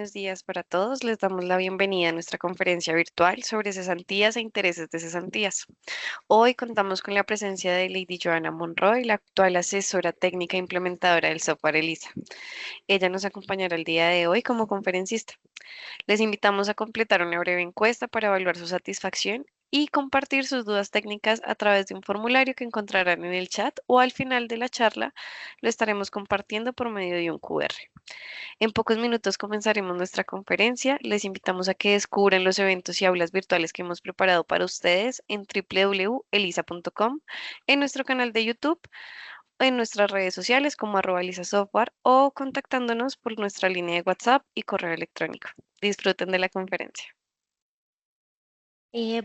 buenos días para todos. Les damos la bienvenida a nuestra conferencia virtual sobre cesantías e intereses de cesantías. Hoy contamos con la presencia de Lady Joanna Monroy, la actual asesora técnica e implementadora del software ELISA. Ella nos acompañará el día de hoy como conferencista. Les invitamos a completar una breve encuesta para evaluar su satisfacción y compartir sus dudas técnicas a través de un formulario que encontrarán en el chat o al final de la charla lo estaremos compartiendo por medio de un QR. En pocos minutos comenzaremos nuestra conferencia. Les invitamos a que descubran los eventos y aulas virtuales que hemos preparado para ustedes en www.elisa.com, en nuestro canal de YouTube, en nuestras redes sociales como @elisasoftware o contactándonos por nuestra línea de WhatsApp y correo electrónico. Disfruten de la conferencia.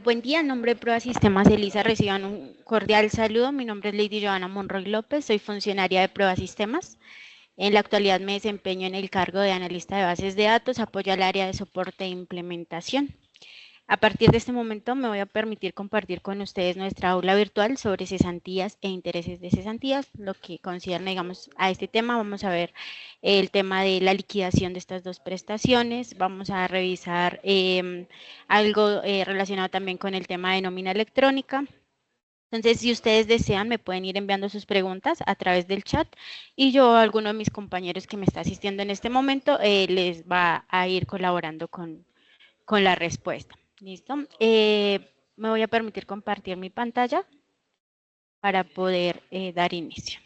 Buen día, en nombre de Prueba Sistemas ELISA reciban un cordial saludo. Mi nombre es Lady Joanna Monroy López, soy funcionaria de Prueba Sistemas. En la actualidad me desempeño en el cargo de analista de bases de datos, apoyo al área de soporte e implementación. A partir de este momento me voy a permitir compartir con ustedes nuestra aula virtual sobre cesantías e intereses de cesantías. Lo que concierne, digamos, a este tema, vamos a ver el tema de la liquidación de estas dos prestaciones. Vamos a revisar algo relacionado también con el tema de nómina electrónica. Entonces, si ustedes desean, me pueden ir enviando sus preguntas a través del chat y yo, alguno de mis compañeros que me está asistiendo en este momento, les va a ir colaborando con la respuesta. ¿Listo? Me voy a permitir compartir mi pantalla para poder dar inicio.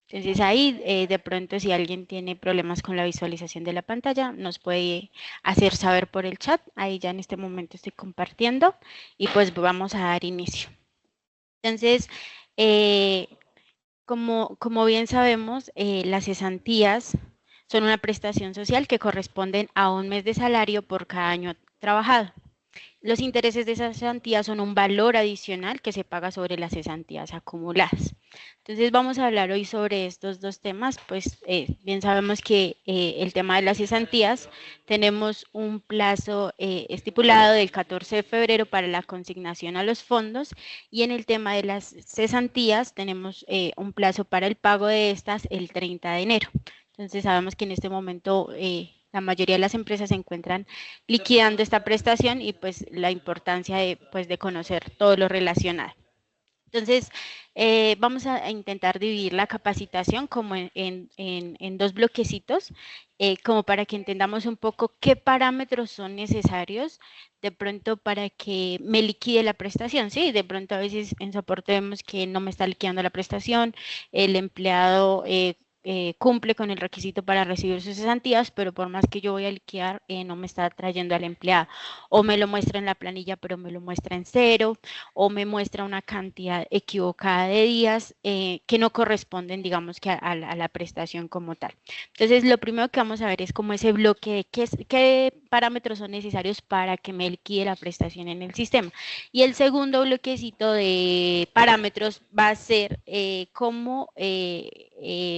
Entonces ahí de pronto si alguien tiene problemas con la visualización de la pantalla nos puede hacer saber por el chat. Ahí ya en este momento estoy compartiendo y pues vamos a dar inicio. Entonces, como bien sabemos, las cesantías son una prestación social que corresponden a un mes de salario por cada año trabajado. Los intereses de esas cesantías son un valor adicional que se paga sobre las cesantías acumuladas. Entonces vamos a hablar hoy sobre estos dos temas, pues bien sabemos que el tema de las cesantías tenemos un plazo estipulado del 14 de febrero para la consignación a los fondos y en el tema de las cesantías tenemos un plazo para el pago de estas el 30 de enero. Entonces sabemos que en este momento la mayoría de las empresas se encuentran liquidando esta prestación y pues la importancia de conocer todo lo relacionado. Entonces, vamos a intentar dividir la capacitación como en dos bloquecitos, como para que entendamos un poco qué parámetros son necesarios de pronto para que me liquide la prestación, ¿sí? De pronto a veces en soporte vemos que no me está liquidando la prestación, el empleado cumple con el requisito para recibir sus cesantías, pero por más que yo voy a liquidar, no me está trayendo al empleado. O me lo muestra en la planilla, pero me lo muestra en cero, o me muestra una cantidad equivocada de días que no corresponden, digamos, que a la prestación como tal. Entonces, lo primero que vamos a ver es como ese bloque de qué parámetros son necesarios para que me liquide la prestación en el sistema. Y el segundo bloquecito de parámetros va a ser cómo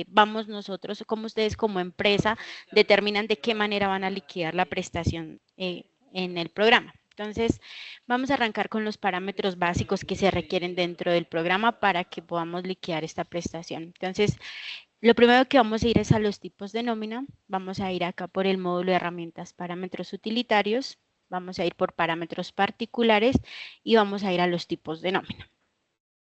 vamos nosotros, cómo ustedes como empresa determinan de qué manera van a liquidar la prestación en el programa. Entonces, vamos a arrancar con los parámetros básicos que se requieren dentro del programa para que podamos liquidar esta prestación. Entonces, lo primero que vamos a ir es a los tipos de nómina. Vamos a ir acá por el módulo de herramientas parámetros utilitarios. Vamos a ir por parámetros particulares y vamos a ir a los tipos de nómina.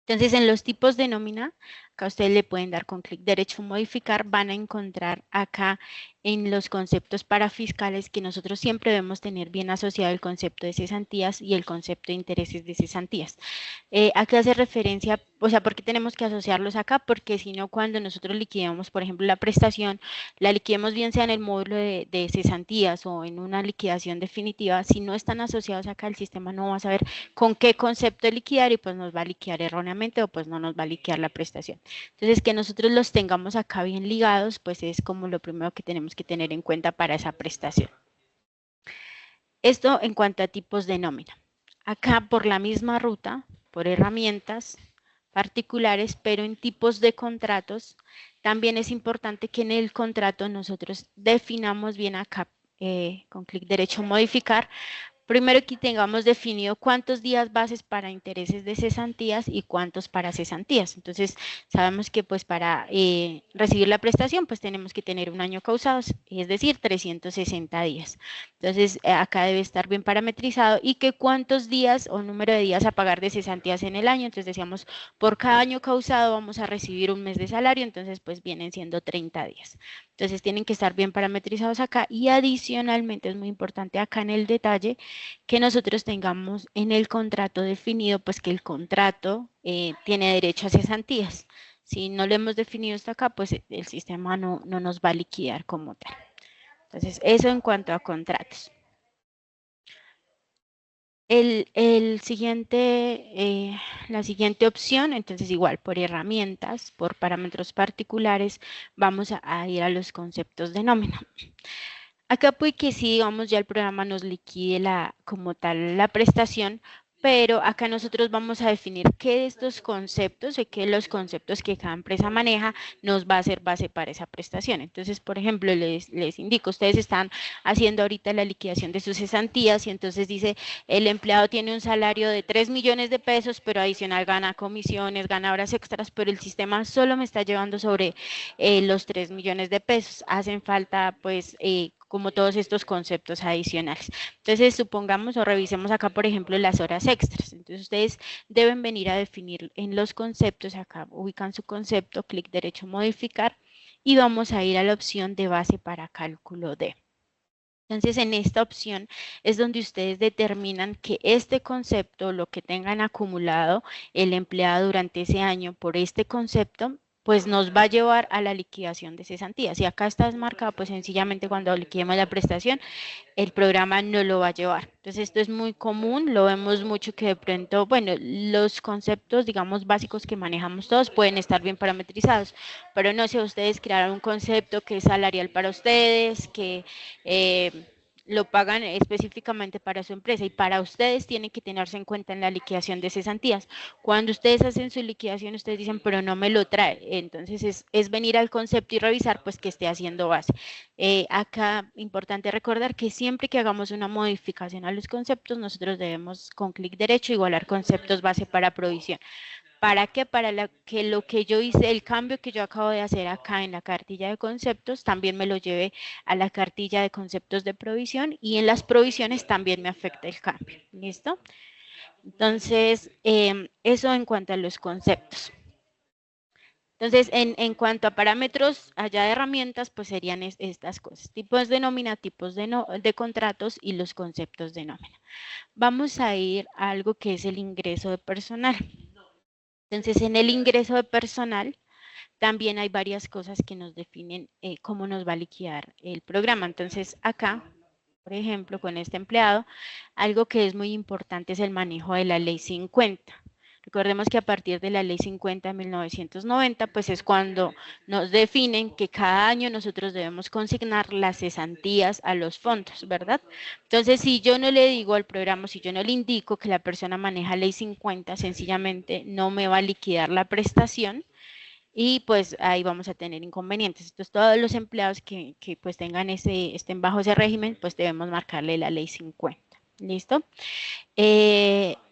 Entonces, en los tipos de nómina, acá ustedes le pueden dar con clic derecho modificar, van a encontrar acá en los conceptos parafiscales que nosotros siempre debemos tener bien asociado el concepto de cesantías y el concepto de intereses de cesantías. Aquí hace referencia, o sea, ¿por qué tenemos que asociarlos acá? Porque si no, cuando nosotros liquidemos, por ejemplo, la prestación, la liquidemos bien sea en el módulo de cesantías o en una liquidación definitiva, si no están asociados acá, el sistema no va a saber con qué concepto liquidar y pues nos va a liquidar erróneamente o pues no nos va a liquidar la prestación. Entonces, que nosotros los tengamos acá bien ligados, pues es como lo primero que tenemos que tener en cuenta para esa prestación. Esto en cuanto a tipos de nómina. Acá por la misma ruta, por herramientas particulares, pero en tipos de contratos, también es importante que en el contrato nosotros definamos bien acá, con clic derecho modificar, Primero que tengamos definido cuántos días bases para intereses de cesantías y cuántos para cesantías. Entonces, sabemos que pues para recibir la prestación, pues tenemos que tener un año causado, es decir, 360 días. Entonces, acá debe estar bien parametrizado y que cuántos días o número de días a pagar de cesantías en el año. Entonces, decíamos, por cada año causado vamos a recibir un mes de salario, entonces pues vienen siendo 30 días. Entonces, tienen que estar bien parametrizados acá y adicionalmente es muy importante acá en el detalle que nosotros tengamos en el contrato definido, pues que el contrato tiene derecho a cesantías. Si no lo hemos definido hasta acá, pues el sistema no nos va a liquidar como tal. Entonces, eso en cuanto a contratos. El siguiente, la siguiente opción, entonces igual por herramientas, por parámetros particulares, vamos a ir a los conceptos de nómina. Acá puede que sí, digamos, ya el programa nos liquide como tal la prestación, pero acá nosotros vamos a definir qué de estos conceptos y qué de los conceptos que cada empresa maneja nos va a ser base para esa prestación. Entonces, por ejemplo, les indico, ustedes están haciendo ahorita la liquidación de sus cesantías y entonces dice, el empleado tiene un salario de 3 millones de pesos, pero adicional gana comisiones, gana horas extras, pero el sistema solo me está llevando sobre los 3 millones de pesos. Hacen falta, pues, como todos estos conceptos adicionales. Entonces, supongamos o revisemos acá, por ejemplo, las horas extras. Entonces, ustedes deben venir a definir en los conceptos, acá ubican su concepto, clic derecho, modificar, y vamos a ir a la opción de base para cálculo de. Entonces, en esta opción es donde ustedes determinan que este concepto, lo que tengan acumulado el empleado durante ese año por este concepto, pues nos va a llevar a la liquidación de cesantías. Y acá está marcado, pues sencillamente cuando liquidemos la prestación, el programa no lo va a llevar. Entonces, esto es muy común, lo vemos mucho que de pronto, bueno, los conceptos, digamos, básicos que manejamos todos pueden estar bien parametrizados, pero no sé, ustedes crearon un concepto que es salarial para ustedes, que lo pagan específicamente para su empresa y para ustedes tienen que tenerse en cuenta en la liquidación de cesantías. Cuando ustedes hacen su liquidación, ustedes dicen, pero no me lo trae. Entonces, es venir al concepto y revisar, pues, que esté haciendo base. Acá, importante recordar que siempre que hagamos una modificación a los conceptos, nosotros debemos con clic derecho igualar conceptos base para provisión. ¿Para qué? Para que lo que yo hice, el cambio que yo acabo de hacer acá en la cartilla de conceptos, también me lo lleve a la cartilla de conceptos de provisión y en las provisiones también me afecta el cambio. ¿Listo? Entonces, eso en cuanto a los conceptos. Entonces, en cuanto a parámetros allá de herramientas, pues serían estas cosas. Tipos de nómina, tipos de contratos y los conceptos de nómina. Vamos a ir a algo que es el ingreso de personal. Entonces, en el ingreso de personal también hay varias cosas que nos definen cómo nos va a liquidar el programa. Entonces, acá, por ejemplo, con este empleado, algo que es muy importante es el manejo de la ley 50. Recordemos que a partir de la ley 50 de 1990, pues es cuando nos definen que cada año nosotros debemos consignar las cesantías a los fondos, ¿verdad? Entonces, si yo no le digo al programa, si yo no le indico que la persona maneja ley 50, sencillamente no me va a liquidar la prestación y pues ahí vamos a tener inconvenientes. Entonces, todos los empleados que pues tengan estén bajo ese régimen, pues debemos marcarle la ley 50. ¿Listo?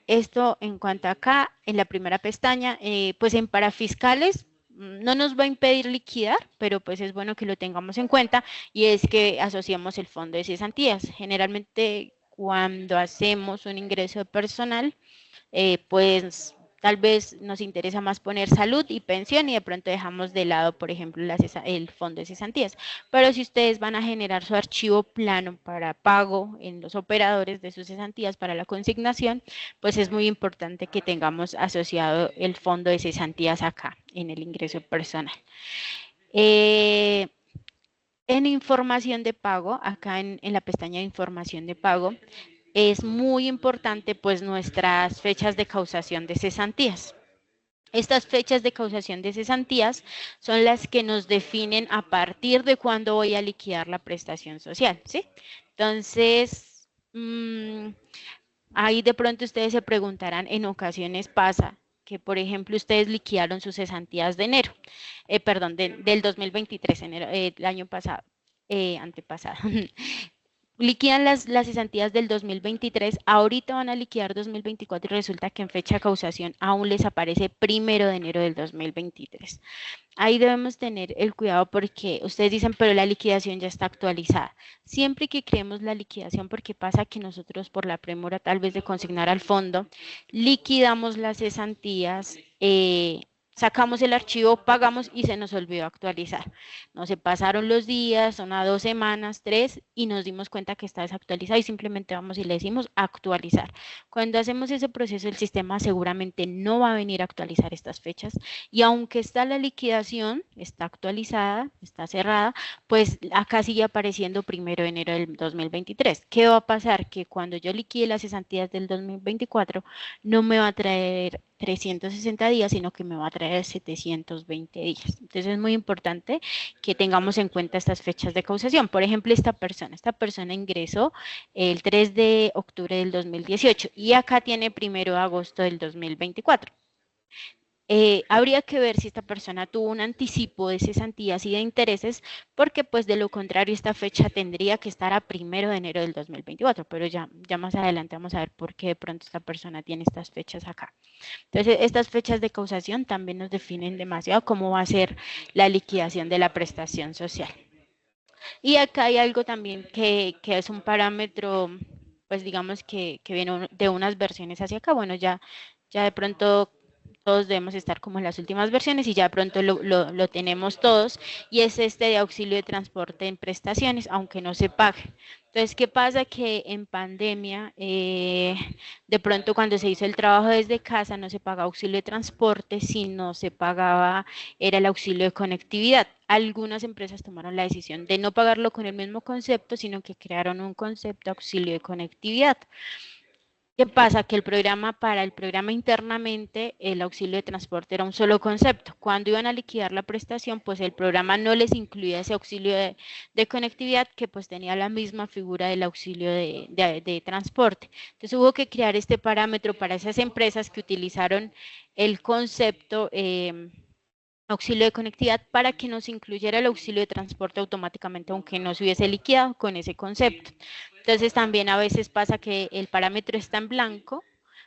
Esto en cuanto a acá, en la primera pestaña, pues en parafiscales no nos va a impedir liquidar, pero pues es bueno que lo tengamos en cuenta y es que asociamos el fondo de cesantías. Generalmente cuando hacemos un ingreso de personal, pues tal vez nos interesa más poner salud y pensión y de pronto dejamos de lado, por ejemplo, el fondo de cesantías. Pero si ustedes van a generar su archivo plano para pago en los operadores de sus cesantías para la consignación, pues es muy importante que tengamos asociado el fondo de cesantías acá en el ingreso personal. En información de pago, acá en la pestaña de información de pago, es muy importante pues nuestras fechas de causación de cesantías. Estas fechas de causación de cesantías son las que nos definen a partir de cuándo voy a liquidar la prestación social, ¿sí? Entonces, ahí de pronto ustedes se preguntarán, en ocasiones pasa que, por ejemplo, ustedes liquidaron sus cesantías de enero, perdón, del 2023, enero, el año pasado, antepasado. liquidan las cesantías del 2023, ahorita van a liquidar 2024 y resulta que en fecha de causación aún les aparece 1 de enero del 2023. Ahí debemos tener el cuidado porque ustedes dicen, pero la liquidación ya está actualizada. Siempre que creemos la liquidación, porque pasa que nosotros por la premura tal vez de consignar al fondo, liquidamos las cesantías, sacamos el archivo, pagamos y se nos olvidó actualizar. No se pasaron los días, son a 2 semanas, 3, y nos dimos cuenta que está desactualizado y simplemente vamos y le decimos actualizar. Cuando hacemos ese proceso, el sistema seguramente no va a venir a actualizar estas fechas y aunque está la liquidación, está actualizada, está cerrada, pues acá sigue apareciendo 1 de enero del 2023. ¿Qué va a pasar? Que cuando yo liquide las cesantías del 2024, no me va a traer 360 días, sino que me va a traer 720 días. Entonces es muy importante que tengamos en cuenta estas fechas de causación. Por ejemplo, esta persona ingresó el 3 de octubre del 2018 y acá tiene 1 de agosto del 2024. Habría que ver si esta persona tuvo un anticipo de cesantías y de intereses, porque pues de lo contrario esta fecha tendría que estar a 1 de enero del 2024, pero ya más adelante vamos a ver por qué de pronto esta persona tiene estas fechas acá. Entonces estas fechas de causación también nos definen demasiado cómo va a ser la liquidación de la prestación social. Y acá hay algo también que es un parámetro, pues digamos que viene de unas versiones hacia acá. Bueno, ya de pronto todos debemos estar como en las últimas versiones y ya pronto lo tenemos todos, y es este de auxilio de transporte en prestaciones, aunque no se pague. Entonces, ¿qué pasa? Que en pandemia, de pronto cuando se hizo el trabajo desde casa, no se pagaba auxilio de transporte, sino se pagaba, era el auxilio de conectividad. Algunas empresas tomaron la decisión de no pagarlo con el mismo concepto, sino que crearon un concepto auxilio de conectividad. ¿Qué pasa? Que para el programa internamente, el auxilio de transporte era un solo concepto. Cuando iban a liquidar la prestación, pues el programa no les incluía ese auxilio de conectividad, que pues tenía la misma figura del auxilio de transporte. Entonces hubo que crear este parámetro para esas empresas que utilizaron el concepto auxilio de conectividad para que nos incluyera el auxilio de transporte automáticamente, aunque no se hubiese liquidado con ese concepto. Entonces también a veces pasa que el parámetro está en blanco,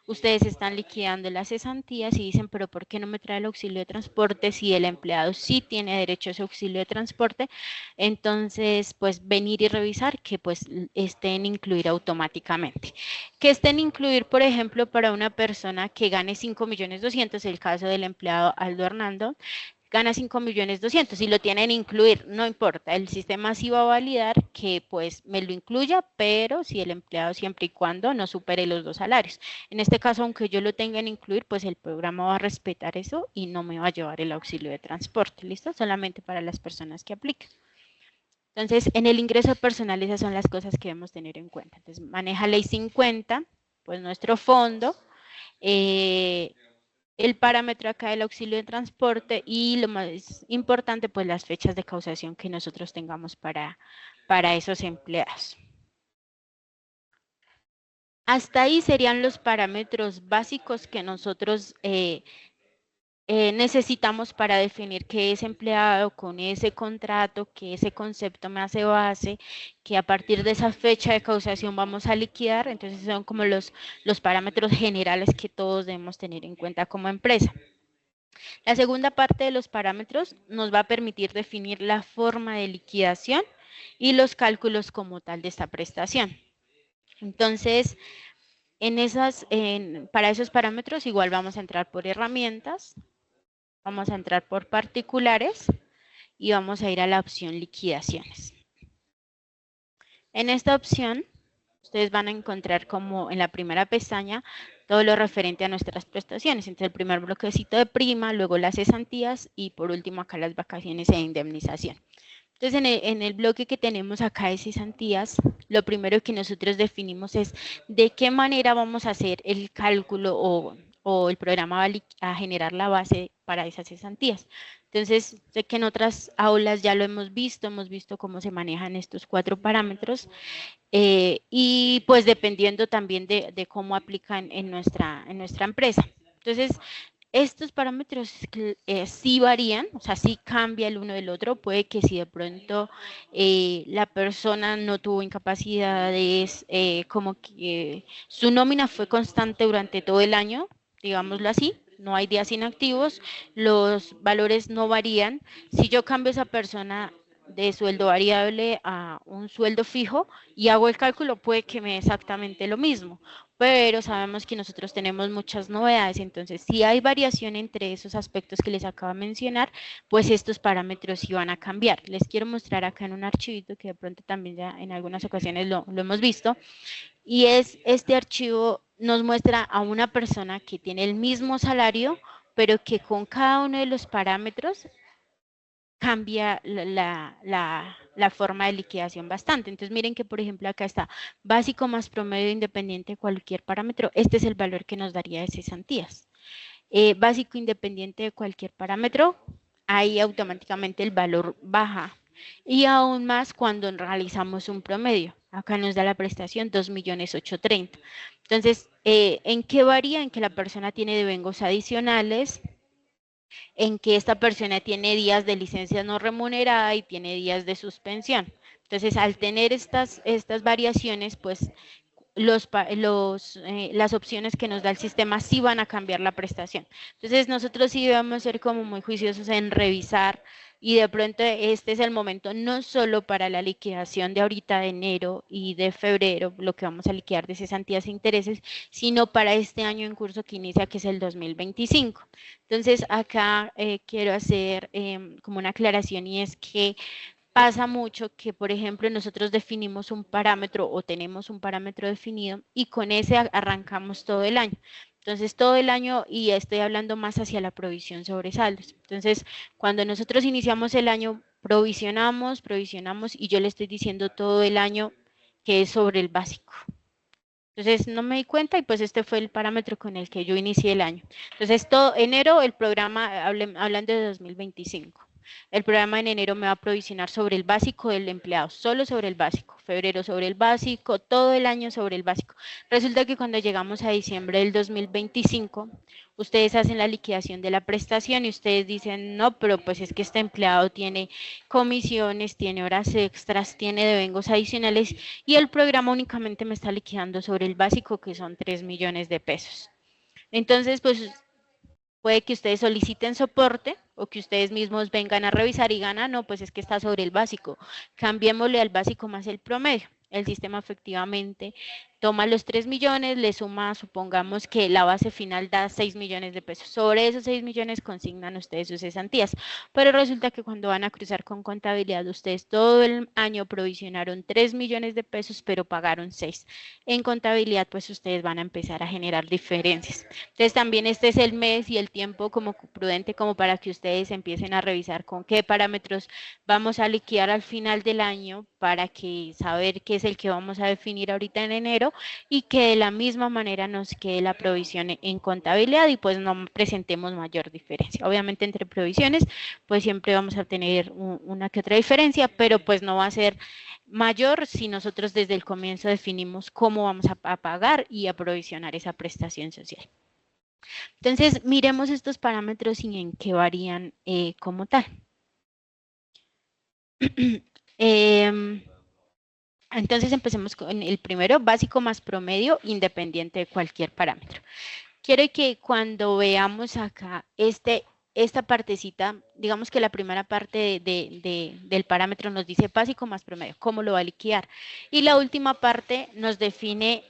ustedes están liquidando las cesantías y dicen, pero ¿por qué no me trae el auxilio de transporte si el empleado sí tiene derecho a ese auxilio de transporte? Entonces, pues venir y revisar que pues estén incluir automáticamente. Que estén incluir, por ejemplo, para una persona que gane 5.200.000, el caso del empleado Aldo Hernando, gana 5.200.000 y lo tienen incluir, no importa, el sistema sí va a validar que pues me lo incluya, pero si el empleado siempre y cuando no supere los 2 salarios. En este caso, aunque yo lo tenga en incluir, pues el programa va a respetar eso y no me va a llevar el auxilio de transporte, ¿listo? Solamente para las personas que apliquen. Entonces, en el ingreso personal esas son las cosas que debemos tener en cuenta. Entonces, maneja ley 50, pues nuestro fondo, eh, el parámetro acá del auxilio de transporte y lo más importante, pues las fechas de causación que nosotros tengamos para esos empleados. Hasta ahí serían los parámetros básicos que nosotros necesitamos para definir que ese empleado con ese contrato, que ese concepto me hace base, que a partir de esa fecha de causación vamos a liquidar. Entonces son como los parámetros generales que todos debemos tener en cuenta como empresa. La segunda parte de los parámetros nos va a permitir definir la forma de liquidación y los cálculos como tal de esta prestación. Entonces, para esos parámetros igual vamos a entrar por herramientas, vamos a entrar por particulares y vamos a ir a la opción liquidaciones. En esta opción, ustedes van a encontrar como en la primera pestaña todo lo referente a nuestras prestaciones. Entonces el primer bloquecito de prima, luego las cesantías y por último acá las vacaciones e indemnización. Entonces en el bloque que tenemos acá de cesantías, lo primero que nosotros definimos es de qué manera vamos a hacer el cálculo o el programa va a generar la base para esas cesantías. Entonces, sé que en otras aulas ya lo hemos visto cómo se manejan estos 4 parámetros y pues dependiendo también de cómo aplican en nuestra empresa. Entonces, Estos parámetros sí varían, o sea, sí cambia el uno del otro. Puede que si de pronto la persona no tuvo incapacidades, como que su nómina fue constante durante todo el año, digámoslo así, no hay días inactivos, los valores no varían. Si yo cambio a esa persona de sueldo variable a un sueldo fijo y hago el cálculo, puede que me dé exactamente lo mismo, pero sabemos que nosotros tenemos muchas novedades. Entonces, si hay variación entre esos aspectos que les acabo de mencionar, pues estos parámetros sí van a cambiar. Les quiero mostrar acá en un archivito que de pronto también ya en algunas ocasiones lo hemos visto, y es este archivo nos muestra a una persona que tiene el mismo salario, pero que con cada uno de los parámetros cambia la forma de liquidación bastante. Entonces miren que, por ejemplo, acá está básico más promedio independiente de cualquier parámetro. Este es el valor que nos daría de cesantías. Básico independiente de cualquier parámetro, ahí automáticamente el valor baja. Y aún más cuando realizamos un promedio. Acá nos da la prestación 2.830.000. Entonces, ¿en qué varía? En que la persona tiene devengos adicionales, en que esta persona tiene días de licencia no remunerada y tiene días de suspensión. Entonces, al tener estas variaciones, pues las opciones que nos da el sistema sí van a cambiar la prestación. Entonces, nosotros sí debemos ser como muy juiciosos en revisar, y de pronto este es el momento no solo para la liquidación de ahorita de enero y de febrero, lo que vamos a liquidar de cesantías e intereses, sino para este año en curso que inicia, que es el 2025. Entonces, acá quiero hacer como una aclaración, y es que pasa mucho que, por ejemplo, nosotros definimos un parámetro o tenemos un parámetro definido y con ese arrancamos todo el año. Entonces, todo el año, y estoy hablando más hacia la provisión sobre saldos. Entonces, cuando nosotros iniciamos el año, provisionamos, y yo le estoy diciendo todo el año que es sobre el básico. Entonces no me di cuenta, y pues este fue el parámetro con el que yo inicié el año. Entonces todo enero el programa, hablando de 2025, el programa en enero me va a provisionar sobre el básico del empleado, solo sobre el básico. Febrero sobre el básico, todo el año sobre el básico. Resulta que cuando llegamos a diciembre del 2025, ustedes hacen la liquidación de la prestación y ustedes dicen, no, pero pues es que este empleado tiene comisiones, tiene horas extras, tiene devengos adicionales, y el programa únicamente me está liquidando sobre el básico, que son 3 millones de pesos. Entonces, pues puede que ustedes soliciten soporte o que ustedes mismos vengan a revisar y ganan, no, pues es que está sobre el básico. Cambiémosle al básico más el promedio. El sistema efectivamente toma los 3 millones, le suma, supongamos que la base final da 6 millones de pesos. Sobre esos 6 millones consignan ustedes sus cesantías. Pero resulta que cuando van a cruzar con contabilidad, ustedes todo el año provisionaron 3 millones de pesos, pero pagaron 6. En contabilidad, pues ustedes van a empezar a generar diferencias. Entonces también este es el mes y el tiempo como prudente, como para que ustedes empiecen a revisar con qué parámetros vamos a liquidar al final del año, para que saber qué es el que vamos a definir ahorita en enero, y que de la misma manera nos quede la provisión en contabilidad y pues no presentemos mayor diferencia. Obviamente entre provisiones pues siempre vamos a tener una que otra diferencia, pero pues no va a ser mayor si nosotros desde el comienzo definimos cómo vamos a pagar y a provisionar esa prestación social. Entonces, miremos estos parámetros y en qué varían como tal. Entonces, empecemos con el primero, básico más promedio, independiente de cualquier parámetro. Quiero que cuando veamos acá esta partecita, digamos que la primera parte del parámetro nos dice básico más promedio, cómo lo va a liquidar. Y la última parte nos define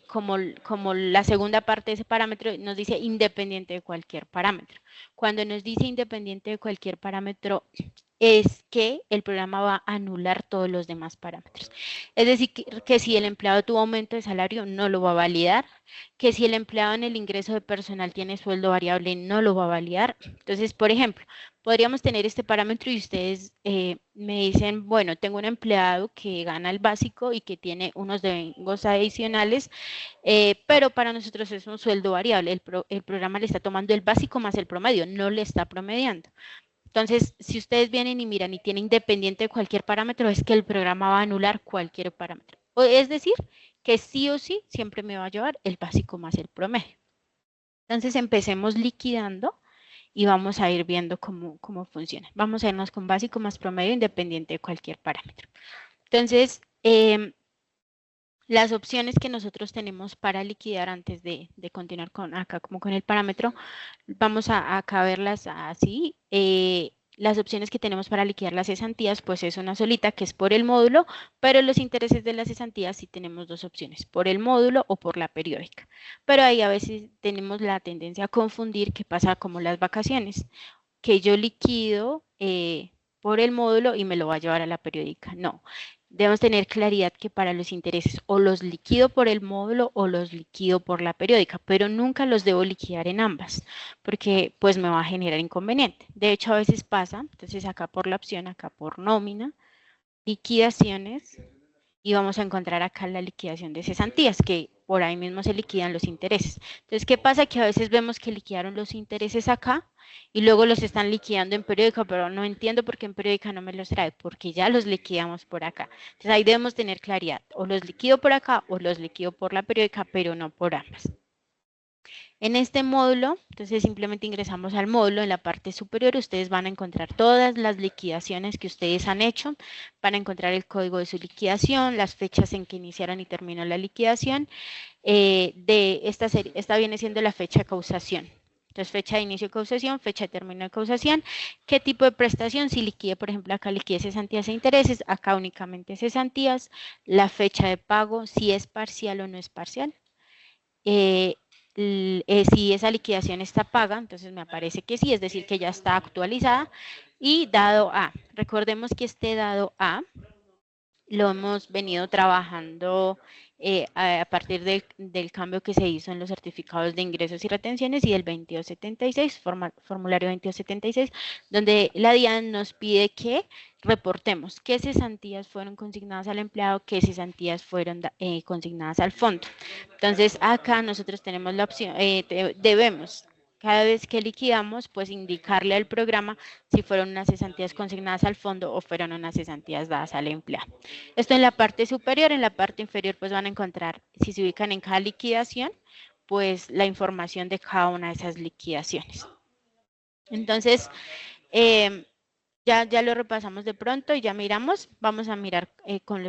como la segunda parte de ese parámetro, nos dice independiente de cualquier parámetro. Cuando nos dice independiente de cualquier parámetro, es que el programa va a anular todos los demás parámetros. Es decir, que si el empleado tuvo aumento de salario, no lo va a validar, que si el empleado en el ingreso de personal tiene sueldo variable, no lo va a validar. Entonces, por ejemplo, podríamos tener este parámetro y ustedes me dicen, bueno, tengo un empleado que gana el básico y que tiene unos devengos adicionales, pero para nosotros es un sueldo variable. El programa le está tomando el básico más el promedio, no le está promediando. Entonces, si ustedes vienen y miran y tienen independiente de cualquier parámetro, es que el programa va a anular cualquier parámetro. Es decir, que sí o sí siempre me va a llevar el básico más el promedio. Entonces empecemos liquidando y vamos a ir viendo cómo funciona. Vamos a irnos con básico más promedio independiente de cualquier parámetro. Entonces, las opciones que nosotros tenemos para liquidar antes de continuar con acá como con el parámetro, vamos a acá verlas así. Las opciones que tenemos para liquidar las cesantías, pues es una solita que es por el módulo, pero los intereses de las cesantías sí tenemos dos opciones, por el módulo o por la periódica. Pero ahí a veces tenemos la tendencia a confundir qué pasa como las vacaciones, que yo liquido por el módulo y me lo va a llevar a la periódica. No, debemos tener claridad que para los intereses o los liquido por el módulo o los liquido por la periódica, pero nunca los debo liquidar en ambas, porque pues me va a generar inconveniente. De hecho, a veces pasa, entonces acá por la opción, acá por nómina, liquidaciones, y vamos a encontrar acá la liquidación de cesantías, que por ahí mismo se liquidan los intereses. Entonces, ¿qué pasa? Que a veces vemos que liquidaron los intereses acá y luego los están liquidando en periódica, pero no entiendo por qué en periódica no me los trae, porque ya los liquidamos por acá. Entonces, ahí debemos tener claridad, o los liquido por acá o los liquido por la periódica, pero no por ambas. En este módulo, entonces simplemente ingresamos al módulo. En la parte superior ustedes van a encontrar todas las liquidaciones que ustedes han hecho, van a encontrar el código de su liquidación, las fechas en que iniciaron y terminó la liquidación. De esta serie, esta viene siendo la fecha de causación. Entonces, fecha de inicio de causación, fecha de término de causación, qué tipo de prestación, si liquide, por ejemplo, acá liquide cesantías e intereses, acá únicamente cesantías, la fecha de pago, si es parcial o no es parcial. Si esa liquidación está paga, entonces me aparece que sí, es decir, que ya está actualizada. Y dado A, recordemos que este dado A lo hemos venido trabajando a partir del cambio que se hizo en los certificados de ingresos y retenciones y del 2276, formulario 2276, donde la DIAN nos pide que reportemos qué cesantías fueron consignadas al empleado, qué cesantías fueron consignadas al fondo. Entonces, acá nosotros tenemos la opción, debemos cada vez que liquidamos, pues indicarle al programa si fueron unas cesantías consignadas al fondo o fueron unas cesantías dadas al empleado. Esto en la parte superior. En la parte inferior pues van a encontrar, si se ubican en cada liquidación, pues la información de cada una de esas liquidaciones. Entonces, ya lo repasamos de pronto y ya miramos. Vamos a mirar con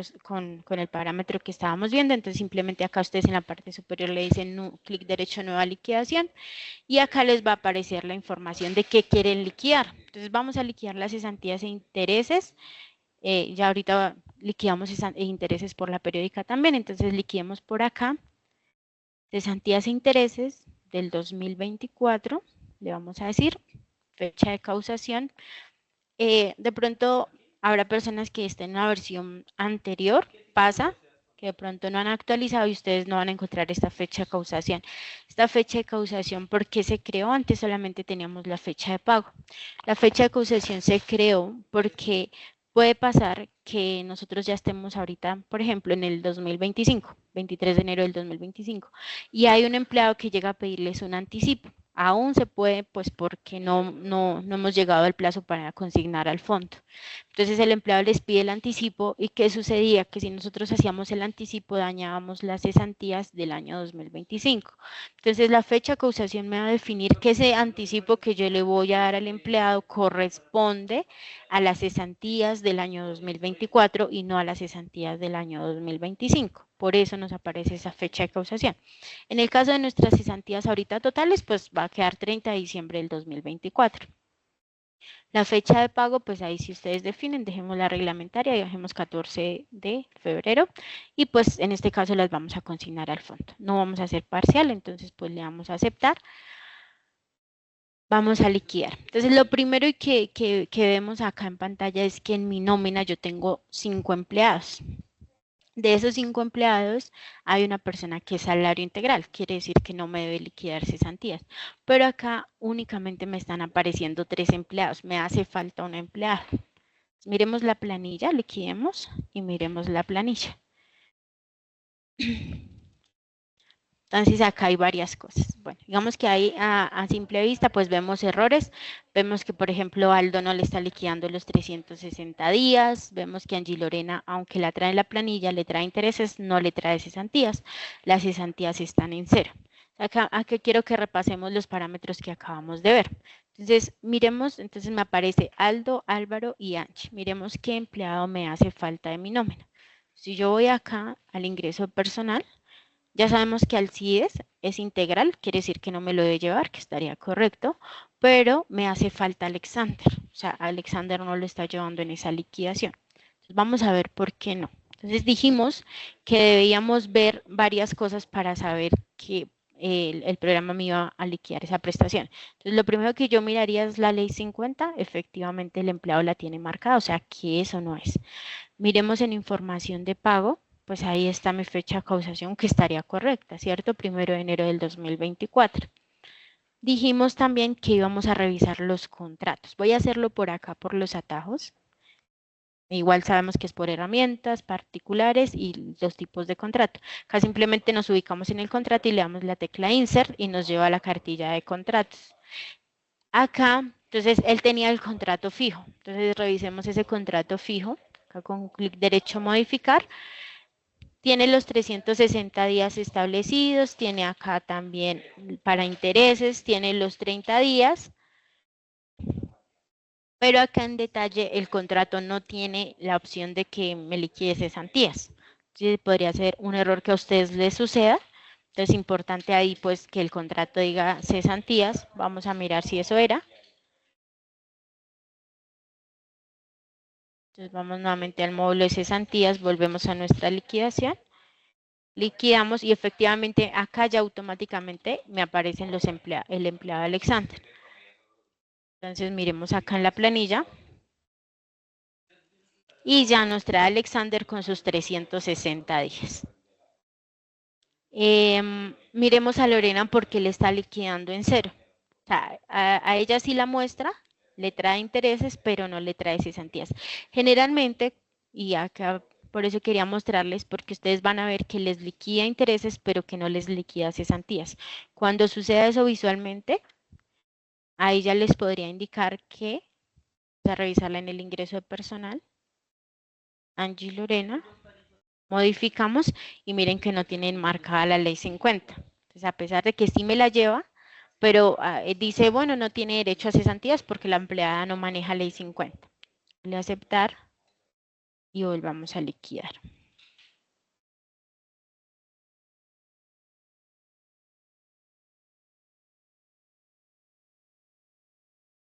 el parámetro que estábamos viendo. Entonces, simplemente acá ustedes en la parte superior le dicen clic derecho, nueva liquidación. Y acá les va a aparecer la información de qué quieren liquidar. Entonces, vamos a liquidar las cesantías e intereses. Ya ahorita liquidamos intereses por la periódica también. Entonces, liquidemos por acá cesantías e intereses del 2024. Le vamos a decir fecha de causación. De pronto habrá personas que estén en una versión anterior, pasa que de pronto no han actualizado y ustedes no van a encontrar esta fecha de causación. Esta fecha de causación, ¿por qué se creó? Antes solamente teníamos la fecha de pago. La fecha de causación se creó porque puede pasar que nosotros ya estemos ahorita, por ejemplo, en el 2025, 23 de enero del 2025, y hay un empleado que llega a pedirles un anticipo. Aún se puede, pues porque no hemos llegado al plazo para consignar al fondo. Entonces el empleado les pide el anticipo y ¿qué sucedía? Que si nosotros hacíamos el anticipo dañábamos las cesantías del año 2025. Entonces la fecha de causación me va a definir que ese anticipo que yo le voy a dar al empleado corresponde a las cesantías del año 2024 y no a las cesantías del año 2025. Por eso nos aparece esa fecha de causación. En el caso de nuestras cesantías ahorita totales, pues va a quedar 30 de diciembre del 2024. La fecha de pago, pues ahí si ustedes definen, dejemos la reglamentaria y dejemos 14 de febrero. Y pues en este caso las vamos a consignar al fondo. No vamos a hacer parcial, entonces pues le vamos a aceptar. Vamos a liquidar. Entonces lo primero que vemos acá en pantalla es que en mi nómina yo tengo 5 empleados. De esos 5 empleados, hay una persona que es salario integral, quiere decir que no me debe liquidar cesantías. Pero acá únicamente me están apareciendo 3 empleados, me hace falta un empleado. Miremos la planilla, liquidemos y miremos la planilla. Entonces acá hay varias cosas. Bueno, digamos que ahí a simple vista pues vemos errores. Vemos que por ejemplo Aldo no le está liquidando los 360 días. Vemos que Angie Lorena, aunque la trae en la planilla, le trae intereses, no le trae cesantías. Las cesantías están en cero. Acá quiero que repasemos los parámetros que acabamos de ver. Entonces, miremos, entonces me aparece Aldo, Álvaro y Anchi. Miremos qué empleado me hace falta de mi nómina. Si yo voy acá al ingreso personal, ya sabemos que Alcides es integral, quiere decir que no me lo debe llevar, que estaría correcto, pero me hace falta Alexander. O sea, Alexander no lo está llevando en esa liquidación. Entonces, vamos a ver por qué no. Entonces dijimos que debíamos ver varias cosas para saber que el programa me iba a liquidar esa prestación. Entonces, lo primero que yo miraría es la ley 50. Efectivamente, el empleado la tiene marcada, o sea, que eso no es. Miremos en información de pago, pues ahí está mi fecha de causación que estaría correcta, ¿cierto? 1 de enero del 2024. Dijimos también que íbamos a revisar los contratos. Voy a hacerlo por acá, por los atajos. Igual sabemos que es por herramientas particulares y los tipos de contrato. Acá simplemente nos ubicamos en el contrato y le damos la tecla Insert y nos lleva a la cartilla de contratos. Acá, entonces, él tenía el contrato fijo. Entonces, revisemos ese contrato fijo. Acá con clic derecho modificar. Tiene los 360 días establecidos. Tiene acá también para intereses. Tiene los 30 días. Pero acá en detalle el contrato no tiene la opción de que me liquide cesantías. Sí, podría ser un error que a ustedes les suceda. Entonces, importante ahí pues que el contrato diga cesantías. Vamos a mirar si eso era. Entonces vamos nuevamente al módulo de cesantías, volvemos a nuestra liquidación, liquidamos y efectivamente acá ya automáticamente me aparecen el empleado Alexander. Entonces miremos acá en la planilla y ya nos trae Alexander con sus 360 días. Miremos a Lorena porque le está liquidando en cero. O sea, a ella sí la muestra, le trae intereses, pero no le trae cesantías. Generalmente, y acá por eso quería mostrarles, porque ustedes van a ver que les liquida intereses, pero que no les liquida cesantías. Cuando suceda eso visualmente, ahí ya les podría indicar que, vamos a revisarla en el ingreso de personal, Angie Lorena, modificamos y miren que no tienen marcada la ley 50. Entonces, a pesar de que sí me la lleva, pero dice, bueno, no tiene derecho a cesantías porque la empleada no maneja ley 50. Le aceptar y volvamos a liquidar.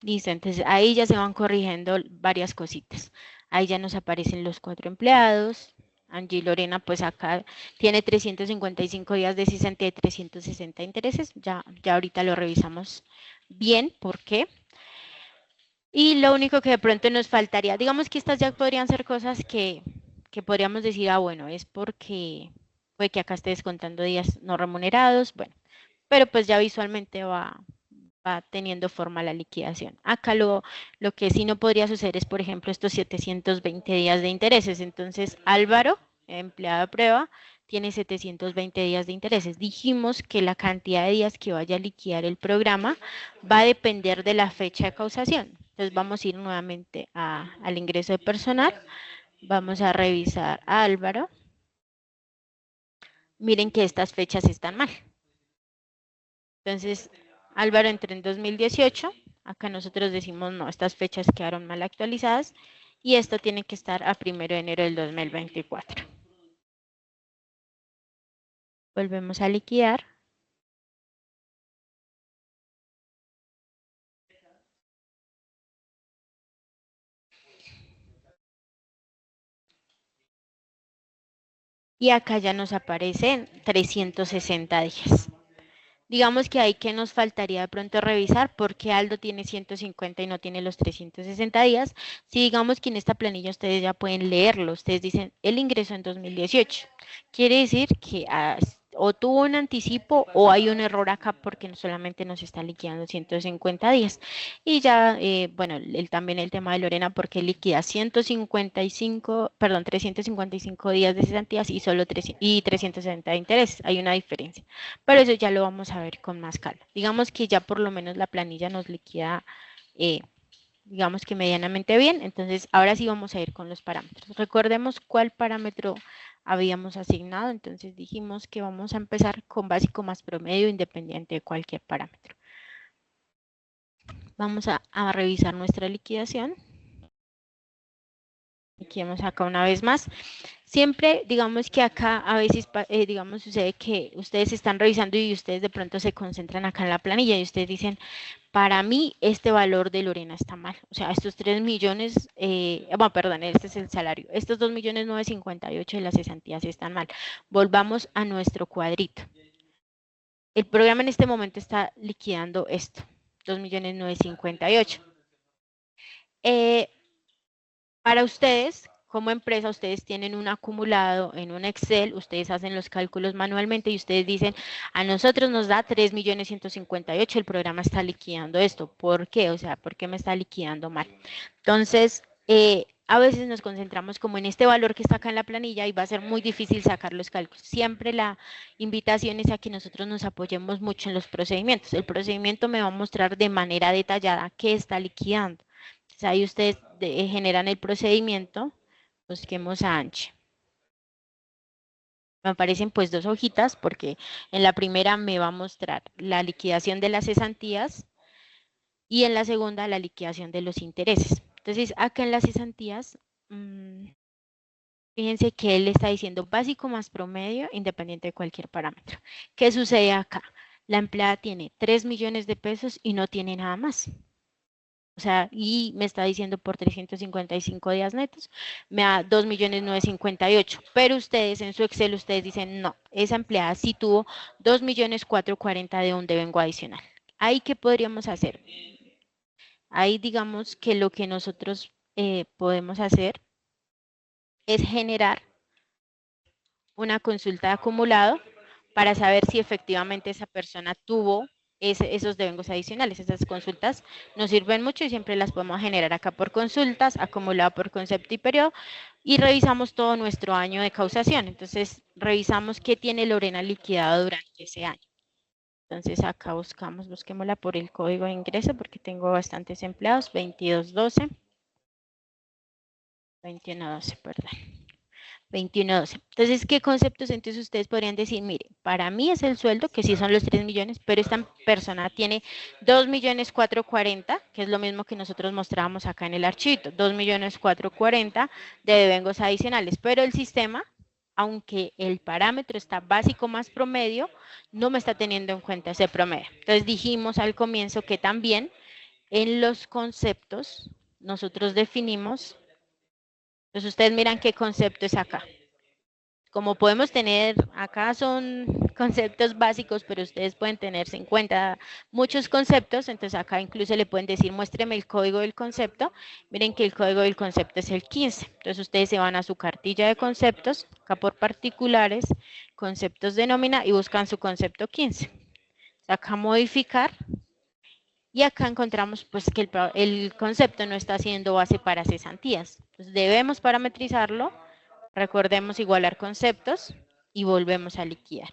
Listo, entonces ahí ya se van corrigiendo varias cositas. Ahí ya nos aparecen los 4 empleados. Angie Lorena, pues acá tiene 355 días de cesantía y 360 intereses. Ya ahorita lo revisamos bien. ¿Por qué? Y lo único que de pronto nos faltaría, digamos que estas ya podrían ser cosas que podríamos decir, bueno, es porque puede que acá esté descontando días no remunerados, bueno, pero pues ya visualmente va teniendo forma la liquidación. Acá lo que sí no podría suceder es, por ejemplo, estos 720 días de intereses. Entonces, Álvaro, empleado de prueba, tiene 720 días de intereses. Dijimos que la cantidad de días que vaya a liquidar el programa va a depender de la fecha de causación. Entonces, vamos a ir nuevamente al ingreso de personal. Vamos a revisar a Álvaro. Miren que estas fechas están mal. Entonces, Álvaro entró en 2018. Acá nosotros decimos, no, estas fechas quedaron mal actualizadas y esto tiene que estar a 1 de enero del 2024. Volvemos a liquidar. Y acá ya nos aparecen 360 días. Digamos que ahí que nos faltaría de pronto revisar porque Aldo tiene 150 y no tiene los 360 días. Si digamos que en esta planilla ustedes ya pueden leerlo, ustedes dicen el ingreso en 2018. Quiere decir que o tuvo un anticipo o hay un error acá porque no solamente nos está liquidando 150 días. Y ya, bueno, también el tema de Lorena porque liquida 155, perdón, 355 días de cesantías y solo 360 de interés. Hay una diferencia. Pero eso ya lo vamos a ver con más calma. Digamos que ya por lo menos la planilla nos liquida, digamos que medianamente bien. Entonces, ahora sí vamos a ir con los parámetros. Recordemos cuál parámetro habíamos asignado, entonces dijimos que vamos a empezar con básico más promedio independiente de cualquier parámetro. Vamos a revisar nuestra liquidación. Liquidemos acá una vez más. Siempre, digamos que acá a veces, digamos, sucede que ustedes están revisando y ustedes de pronto se concentran acá en la planilla y ustedes dicen, para mí este valor de Lorena está mal. O sea, estos 3 millones, bueno, perdón, este es el salario. Estos 2.958.000 de las cesantías están mal. Volvamos a nuestro cuadrito. El programa en este momento está liquidando esto, 2.958.000. Para ustedes, como empresa, ustedes tienen un acumulado en un Excel, ustedes hacen los cálculos manualmente y ustedes dicen, a nosotros nos da 3.158.000, el programa está liquidando esto. ¿Por qué? O sea, ¿por qué me está liquidando mal? Entonces, a veces nos concentramos como en este valor que está acá en la planilla y va a ser muy difícil sacar los cálculos. Siempre la invitación es a que nosotros nos apoyemos mucho en los procedimientos. El procedimiento me va a mostrar de manera detallada qué está liquidando. Entonces, ahí ustedes generan el procedimiento, busquemos a Anche. Me aparecen pues 2 hojitas porque en la primera me va a mostrar la liquidación de las cesantías y en la segunda la liquidación de los intereses. Entonces, acá en las cesantías, fíjense que él está diciendo básico más promedio independiente de cualquier parámetro. ¿Qué sucede acá? La empleada tiene 3 millones de pesos y no tiene nada más. O sea, y me está diciendo por 355 días netos, me da 2.958.000. Pero ustedes en su Excel, ustedes dicen, no, esa empleada sí tuvo 2.440.000 de un devengo adicional. ¿Ahí qué podríamos hacer? Ahí digamos que lo que nosotros podemos hacer es generar una consulta de acumulado para saber si efectivamente esa persona tuvo esos devengos adicionales. Esas consultas nos sirven mucho y siempre las podemos generar acá por consultas, acumulado por concepto y periodo, y revisamos todo nuestro año de causación. Entonces, revisamos qué tiene Lorena liquidado durante ese año. Entonces, acá busquémosla por el código de ingreso, porque tengo bastantes empleados, 2212, 2112, perdón. 21.12. Entonces, ¿qué conceptos entonces ustedes podrían decir? Mire, para mí es el sueldo, que sí son los 3 millones, pero esta persona tiene 2.440.000, que es lo mismo que nosotros mostrábamos acá en el archivito, 2.440.000 de devengos adicionales, pero el sistema, aunque el parámetro está básico más promedio, no me está teniendo en cuenta ese promedio. Entonces, dijimos al comienzo que también en los conceptos nosotros definimos, entonces ustedes miran qué concepto es acá. Como podemos tener, acá son conceptos básicos, pero ustedes pueden tenerse en cuenta muchos conceptos, entonces acá incluso le pueden decir, muéstreme el código del concepto, miren que el código del concepto es el 15, entonces ustedes se van a su cartilla de conceptos, acá por particulares, conceptos de nómina y buscan su concepto 15, acá modificar, y acá encontramos pues que el concepto no está siendo base para cesantías, entonces debemos parametrizarlo. Recordemos igualar conceptos y volvemos a liquidar.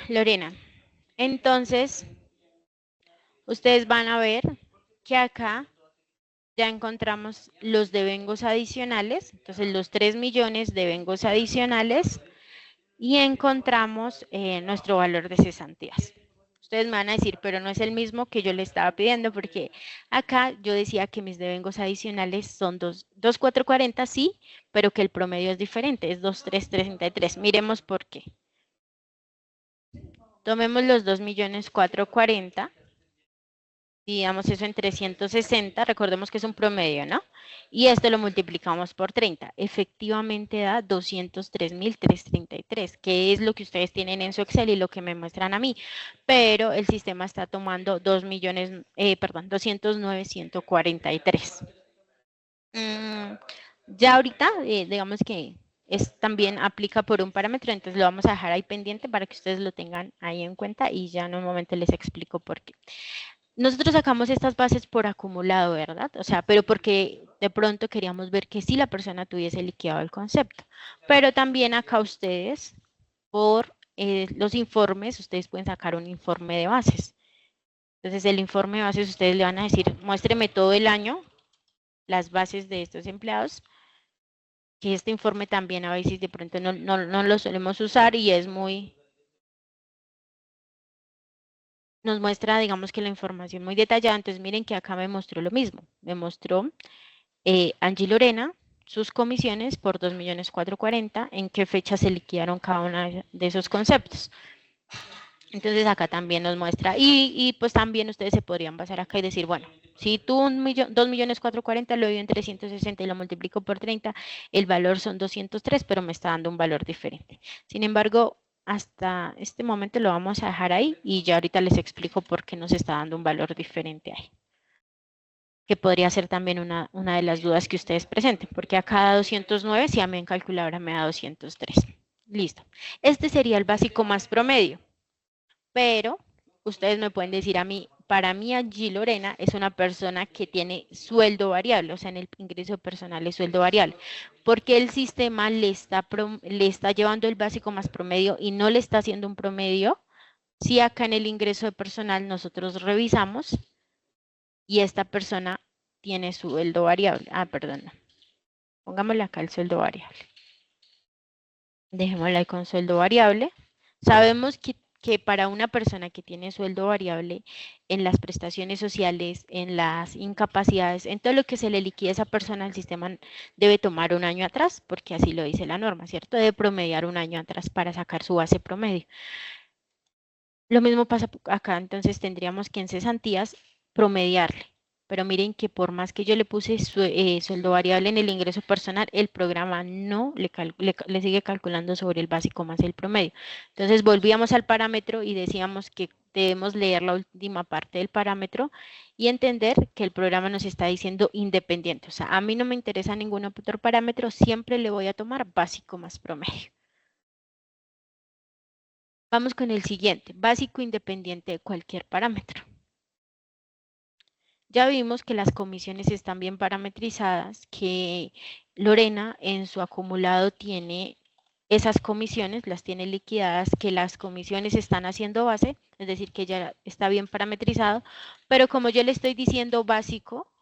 Lorena, entonces ustedes van a ver que acá ya encontramos los devengos adicionales, entonces los 3 millones de devengos adicionales y encontramos nuestro valor de cesantías. Ustedes me van a decir, pero no es el mismo que yo le estaba pidiendo, porque acá yo decía que mis devengos adicionales son 2.440, sí, pero que el promedio es diferente, es 2.333. Miremos por qué. Tomemos los 2.440.000, digamos eso en 360, recordemos que es un promedio, ¿no? Y esto lo multiplicamos por 30, efectivamente da 203.333, que es lo que ustedes tienen en su Excel y lo que me muestran a mí, pero el sistema está tomando 209.143. Ya ahorita, digamos que también aplica por un parámetro, entonces lo vamos a dejar ahí pendiente para que ustedes lo tengan ahí en cuenta y ya en un momento les explico por qué. Nosotros sacamos estas bases por acumulado, ¿verdad? O sea, pero porque de pronto queríamos ver que sí la persona tuviese liquidado el concepto. Pero también acá ustedes por los informes, ustedes pueden sacar un informe de bases. Entonces, el informe de bases, ustedes le van a decir, muéstreme todo el año las bases de estos empleados, que este informe también a veces de pronto no lo solemos usar y es muy, nos muestra, digamos que la información muy detallada. Entonces, miren que acá me mostró lo mismo. Me mostró Angie Lorena, sus comisiones por 2.440.000, en qué fecha se liquidaron cada uno de esos conceptos. Entonces acá también nos muestra, y pues también ustedes se podrían basar acá y decir, bueno, si tú 2.440.000 lo divido en 360 y lo multiplico por 30, el valor son 203, pero me está dando un valor diferente. Sin embargo, hasta este momento lo vamos a dejar ahí y ya ahorita les explico por qué nos está dando un valor diferente ahí, que podría ser también una de las dudas que ustedes presenten, porque acá da 209, si a mí en calculadora me da 203. Listo. Este sería el básico más promedio. Pero ustedes me pueden decir a mí, para mí allí Lorena es una persona que tiene sueldo variable, o sea, en el ingreso personal es sueldo variable, porque el sistema le está llevando el básico más promedio y no le está haciendo un promedio. Si acá en el ingreso de personal nosotros revisamos y esta persona tiene sueldo variable, perdón, no. Pongámosle acá el sueldo variable. Dejémosla ahí con sueldo variable. Sabemos que para una persona que tiene sueldo variable en las prestaciones sociales, en las incapacidades, en todo lo que se le liquide a esa persona, el sistema debe tomar un año atrás, porque así lo dice la norma, ¿cierto? Debe promediar un año atrás para sacar su base promedio. Lo mismo pasa acá, entonces tendríamos que en cesantías promediarle. Pero miren que por más que yo le puse sueldo variable en el ingreso personal, el programa no le sigue calculando sobre el básico más el promedio. Entonces volvíamos al parámetro y decíamos que debemos leer la última parte del parámetro y entender que el programa nos está diciendo independiente. O sea, a mí no me interesa ningún otro parámetro, siempre le voy a tomar básico más promedio. Vamos con el siguiente, básico independiente de cualquier parámetro. Ya vimos que las comisiones están bien parametrizadas, que Lorena en su acumulado tiene esas comisiones, las tiene liquidadas, que las comisiones están haciendo base, es decir, que ya está bien parametrizado, pero como yo le estoy diciendo básico,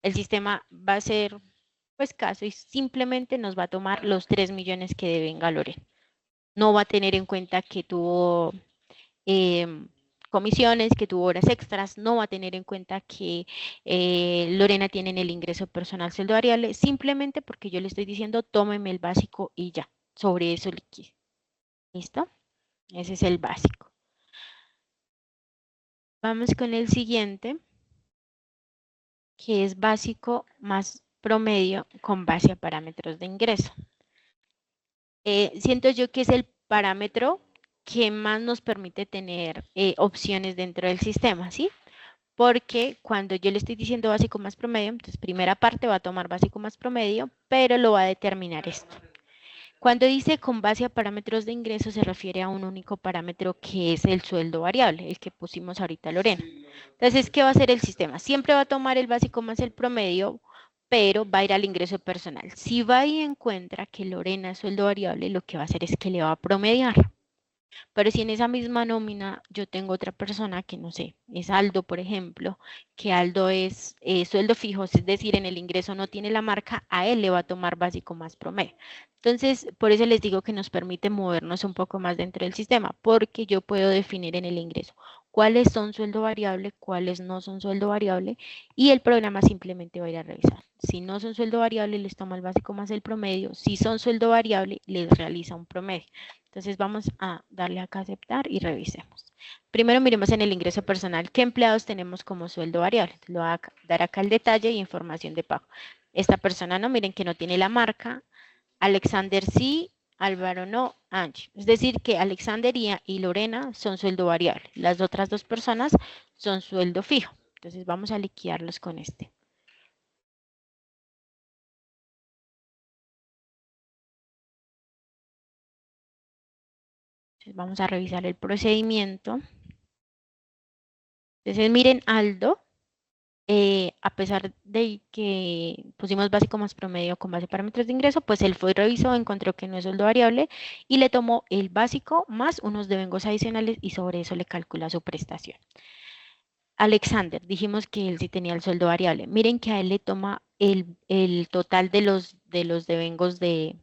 el sistema va a hacer pues caso y simplemente nos va a tomar los 3 millones que devenga Lorena. No va a tener en cuenta que tuvo comisiones, que tuvo horas extras, no va a tener en cuenta que Lorena tiene en el ingreso personal sueldo variable, simplemente porque yo le estoy diciendo tómeme el básico y ya, sobre eso liquide. ¿Listo? Ese es el básico. Vamos con el siguiente, que es básico más promedio con base a parámetros de ingreso. Siento yo que es el parámetro que más nos permite tener opciones dentro del sistema, ¿sí? Porque cuando yo le estoy diciendo básico más promedio, entonces primera parte va a tomar básico más promedio, pero lo va a determinar esto. Cuando dice con base a parámetros de ingreso se refiere a un único parámetro que es el sueldo variable, el que pusimos ahorita Lorena. Entonces, ¿qué va a hacer el sistema? Siempre va a tomar el básico más el promedio, pero va a ir al ingreso personal. Si va y encuentra que Lorena es sueldo variable, lo que va a hacer es que le va a promediar. Pero si en esa misma nómina yo tengo otra persona que no sé, es Aldo, por ejemplo, que Aldo es sueldo fijo, es decir, en el ingreso no tiene la marca, a él le va a tomar básico más promedio. Entonces, por eso les digo que nos permite movernos un poco más dentro del sistema, porque yo puedo definir en el ingreso cuáles son sueldo variable, cuáles no son sueldo variable, y el programa simplemente va a ir a revisar. Si no son sueldo variable, les toma el básico más el promedio. Si son sueldo variable, les realiza un promedio. Entonces vamos a darle acá a aceptar y revisemos. Primero miremos en el ingreso personal qué empleados tenemos como sueldo variable. Entonces, le voy a dar acá el detalle y información de pago. Esta persona no, miren que no tiene la marca. Alexander sí, Álvaro no, Angie. Es decir que Alexander y Lorena son sueldo variable. Las otras dos personas son sueldo fijo. Entonces vamos a liquidarlos con este. Entonces vamos a revisar el procedimiento. Entonces miren, Aldo a pesar de que pusimos básico más promedio con base a parámetros de ingreso, pues él fue y revisó, encontró que no es sueldo variable y le tomó el básico más unos devengos adicionales y sobre eso le calcula su prestación. Alexander, dijimos que él sí tenía el sueldo variable. Miren que a él le toma el total de los devengos del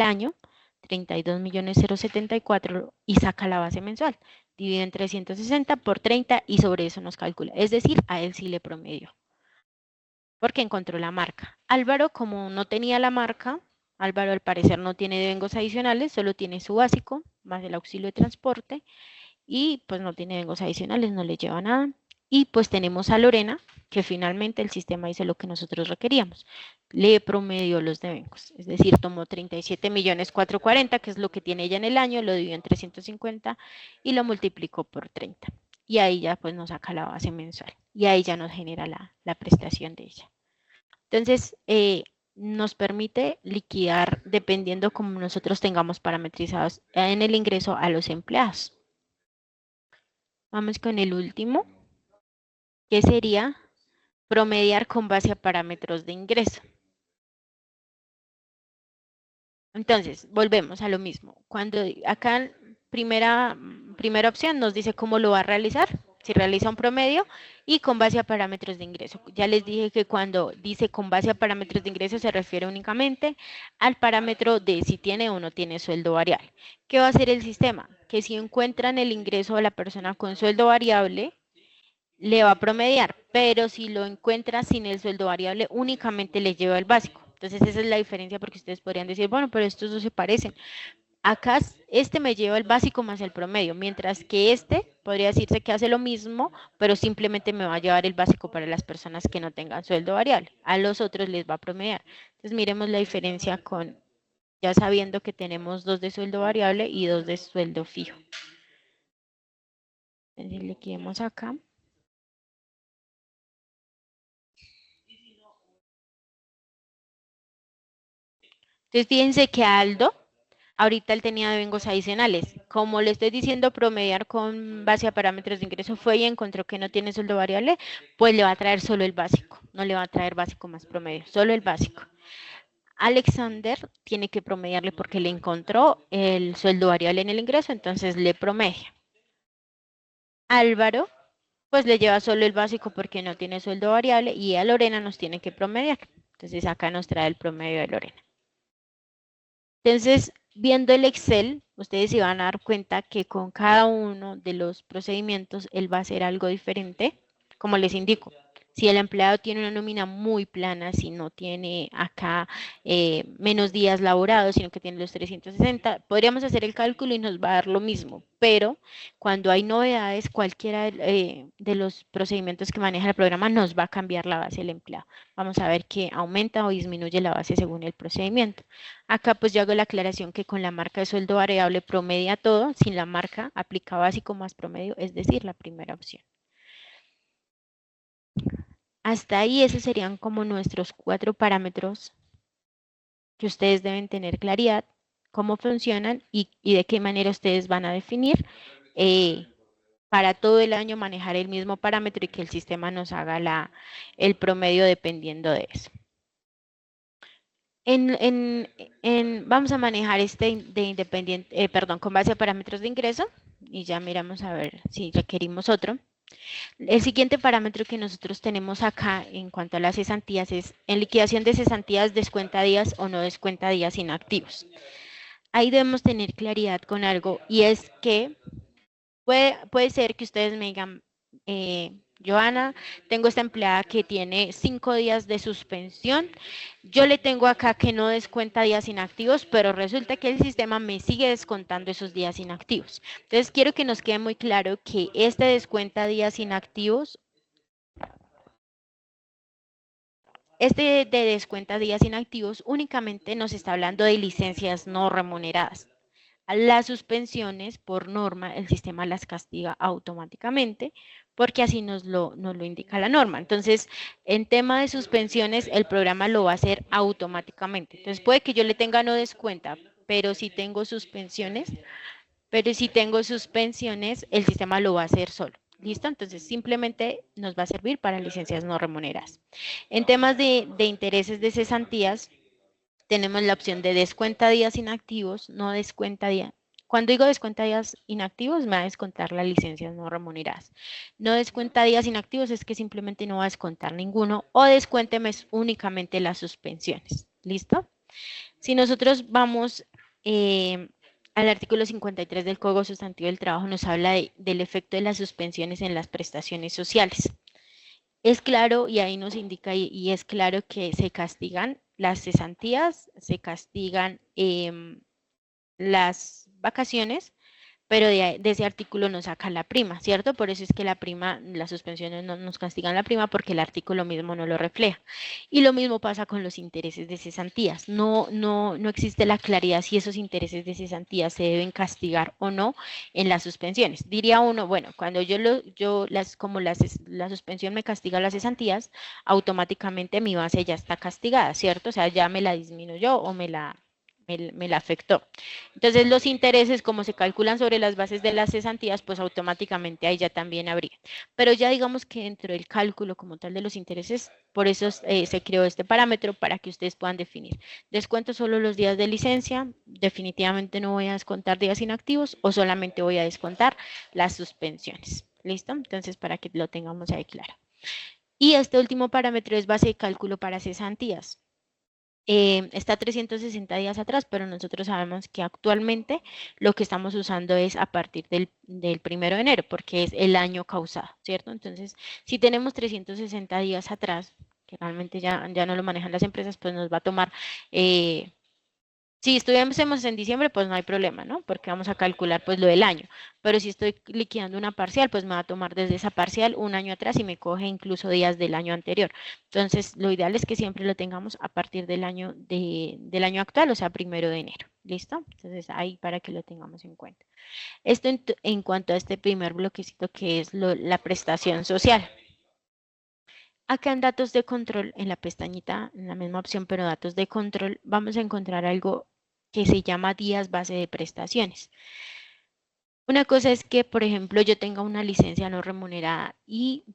año, 32.074.074 y saca la base mensual. Divide en 360 por 30 y sobre eso nos calcula. Es decir, a él sí le promedió porque encontró la marca. Álvaro, como no tenía la marca, Álvaro al parecer no tiene devengos adicionales, solo tiene su básico, más el auxilio de transporte, y pues no tiene devengos adicionales, no le lleva nada. Y pues tenemos a Lorena, que finalmente el sistema hizo lo que nosotros requeríamos. Le promedió los devengos, es decir, tomó 37.440.000, que es lo que tiene ella en el año, lo dividió en 350 y lo multiplicó por 30. Y ahí ya pues nos saca la base mensual y ahí ya nos genera la prestación de ella. Entonces, nos permite liquidar dependiendo como nosotros tengamos parametrizados en el ingreso a los empleados. Vamos con el último, que sería promediar con base a parámetros de ingreso. Entonces, volvemos a lo mismo. Cuando acá primera opción nos dice cómo lo va a realizar, si realiza un promedio y con base a parámetros de ingreso. Ya les dije que cuando dice con base a parámetros de ingreso se refiere únicamente al parámetro de si tiene o no tiene sueldo variable. ¿Qué va a hacer el sistema? Que si encuentran el ingreso de la persona con sueldo variable, le va a promediar, pero si lo encuentra sin el sueldo variable, únicamente le lleva el básico. Entonces esa es la diferencia porque ustedes podrían decir, bueno, pero estos dos se parecen. Acá este me lleva el básico más el promedio, mientras que este podría decirse que hace lo mismo, pero simplemente me va a llevar el básico para las personas que no tengan sueldo variable. A los otros les va a promediar. Entonces miremos la diferencia con ya sabiendo que tenemos dos de sueldo variable y dos de sueldo fijo. Entonces le quedemos acá. Entonces fíjense que Aldo, ahorita él tenía devengos adicionales. Como le estoy diciendo, promediar con base a parámetros de ingreso fue y encontró que no tiene sueldo variable, pues le va a traer solo el básico. No le va a traer básico más promedio, solo el básico. Alexander tiene que promediarle porque le encontró el sueldo variable en el ingreso, entonces le promedia. Álvaro, pues le lleva solo el básico porque no tiene sueldo variable y a Lorena nos tiene que promediar. Entonces acá nos trae el promedio de Lorena. Entonces, viendo el Excel, ustedes se van a dar cuenta que con cada uno de los procedimientos él va a hacer algo diferente, como les indico. Si el empleado tiene una nómina muy plana, si no tiene acá menos días laborados, sino que tiene los 360, podríamos hacer el cálculo y nos va a dar lo mismo. Pero cuando hay novedades, cualquiera de los procedimientos que maneja el programa nos va a cambiar la base del empleado. Vamos a ver que aumenta o disminuye la base según el procedimiento. Acá pues yo hago la aclaración que con la marca de sueldo variable promedia todo, sin la marca aplica básico más promedio, es decir, la primera opción. Hasta ahí esos serían como nuestros 4 parámetros que ustedes deben tener claridad, cómo funcionan y de qué manera ustedes van a definir para todo el año manejar el mismo parámetro y que el sistema nos haga el promedio dependiendo de eso. Vamos a manejar de independiente, con base a parámetros de ingreso y ya miramos a ver si requerimos otro. El siguiente parámetro que nosotros tenemos acá en cuanto a las cesantías es en liquidación de cesantías descuenta días o no descuenta días inactivos. Ahí debemos tener claridad con algo y es que puede ser que ustedes me digan, Joana, tengo esta empleada que tiene 5 días de suspensión. Yo le tengo acá que no descuenta días inactivos, pero resulta que el sistema me sigue descontando esos días inactivos. Entonces, quiero que nos quede muy claro que este descuenta días inactivos, de descuenta días inactivos únicamente nos está hablando de licencias no remuneradas. Las suspensiones, por norma, el sistema las castiga automáticamente porque así nos lo indica la norma. Entonces, en tema de suspensiones, el programa lo va a hacer automáticamente. Entonces, puede que yo le tenga no descuenta, pero si tengo suspensiones, el sistema lo va a hacer solo. ¿Listo? Entonces simplemente nos va a servir para licencias no remuneradas. En temas de intereses de cesantías, tenemos la opción de descuenta días inactivos, no descuenta días. Cuando digo descuenta días inactivos, me va a descontar las licencias no remuneradas. No descuenta días inactivos es que simplemente no va a descontar ninguno o descuénteme únicamente las suspensiones. ¿Listo? Si nosotros vamos al artículo 53 del Código Sustantivo del Trabajo, nos habla del efecto de las suspensiones en las prestaciones sociales. Es claro, y ahí nos indica, y es claro que se castigan las cesantías, se castigan las vacaciones, pero de ese artículo nos saca la prima, ¿cierto? Por eso es que la prima, las suspensiones no nos castigan la prima porque el artículo mismo no lo refleja. Y lo mismo pasa con los intereses de cesantías. No existe la claridad si esos intereses de cesantías se deben castigar o no en las suspensiones. Diría uno, bueno, cuando la suspensión me castiga las cesantías, automáticamente mi base ya está castigada, ¿cierto? O sea, ya me la disminuyó o me la afectó. Entonces los intereses, como se calculan sobre las bases de las cesantías, pues automáticamente ahí ya también habría. Pero ya digamos que dentro del cálculo como tal de los intereses, por eso se creó este parámetro para que ustedes puedan definir. Descuento solo los días de licencia, definitivamente no voy a descontar días inactivos o solamente voy a descontar las suspensiones. ¿Listo? Entonces para que lo tengamos ahí claro. Y este último parámetro es base de cálculo para cesantías. Está 360 días atrás, pero nosotros sabemos que actualmente lo que estamos usando es a partir del 1 de enero, porque es el año causado, ¿cierto? Entonces, si tenemos 360 días atrás, que realmente ya no lo manejan las empresas, pues nos va a tomar si estuviésemos en diciembre, pues no hay problema, ¿no? Porque vamos a calcular pues lo del año. Pero si estoy liquidando una parcial, pues me va a tomar desde esa parcial un año atrás y me coge incluso días del año anterior. Entonces, lo ideal es que siempre lo tengamos a partir del año actual, o sea, 1 de enero. ¿Listo? Entonces, ahí para que lo tengamos en cuenta. Esto en cuanto a este primer bloquecito que es la prestación social. Acá en datos de control, en la pestañita, en la misma opción, pero datos de control, vamos a encontrar algo que se llama días base de prestaciones. Una cosa es que, por ejemplo, yo tenga una licencia no remunerada y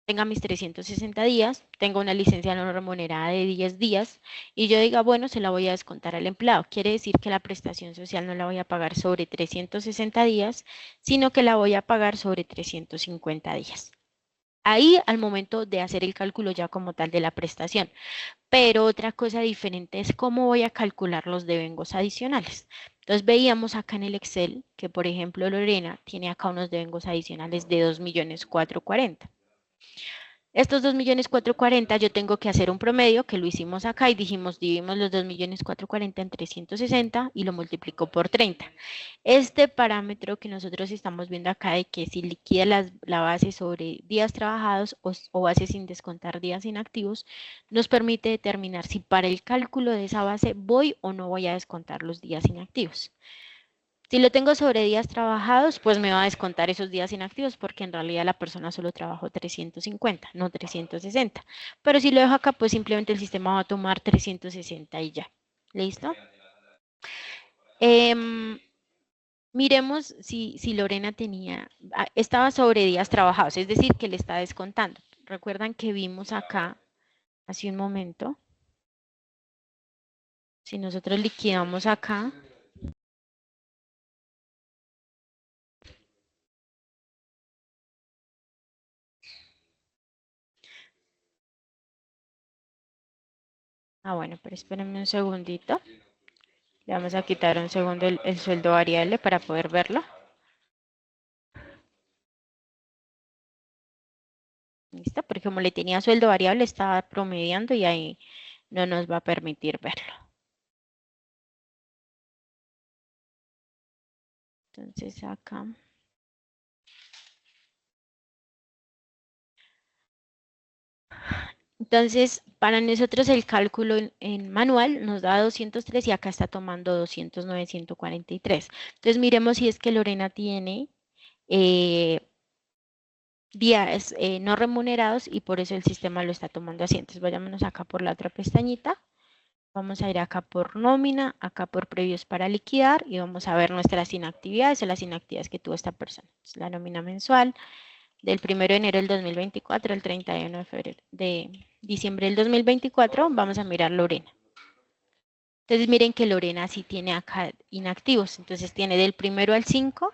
tenga mis 360 días, tengo una licencia no remunerada de 10 días y yo diga, bueno, se la voy a descontar al empleado. Quiere decir que la prestación social no la voy a pagar sobre 360 días, sino que la voy a pagar sobre 350 días. Ahí al momento de hacer el cálculo ya como tal de la prestación. Pero otra cosa diferente es cómo voy a calcular los devengos adicionales. Entonces veíamos acá en el Excel que, por ejemplo, Lorena tiene acá unos devengos adicionales de 2.440.000. Estos 2.440.000 yo tengo que hacer un promedio, que lo hicimos acá y dijimos, dividimos los 2.440.000 entre 160 y lo multiplico por 30. Este parámetro que nosotros estamos viendo acá de que si liquida la base sobre días trabajados o base sin descontar días inactivos, nos permite determinar si para el cálculo de esa base voy o no voy a descontar los días inactivos. Si lo tengo sobre días trabajados, pues me va a descontar esos días inactivos porque en realidad la persona solo trabajó 350, no 360. Pero si lo dejo acá, pues simplemente el sistema va a tomar 360 y ya. ¿Listo? Miremos si Lorena estaba sobre días trabajados, es decir, que le está descontando. Recuerdan que vimos acá hace un momento. Si nosotros liquidamos acá, bueno, pero espérenme un segundito. Le vamos a quitar un segundo el sueldo variable para poder verlo. ¿Listo? Porque como le tenía sueldo variable, estaba promediando y ahí no nos va a permitir verlo. Entonces acá. Entonces, para nosotros el cálculo en manual nos da 203 y acá está tomando 209.143. Entonces, miremos si es que Lorena tiene días no remunerados y por eso el sistema lo está tomando así. Entonces, vayámonos acá por la otra pestañita. Vamos a ir acá por nómina, acá por previos para liquidar y vamos a ver nuestras inactividades o las inactividades que tuvo esta persona. Entonces, la nómina mensual, del 1 de enero del 2024 al 31 de diciembre del 2024, vamos a mirar Lorena. Entonces miren que Lorena sí tiene acá inactivos, entonces tiene del 1 al 5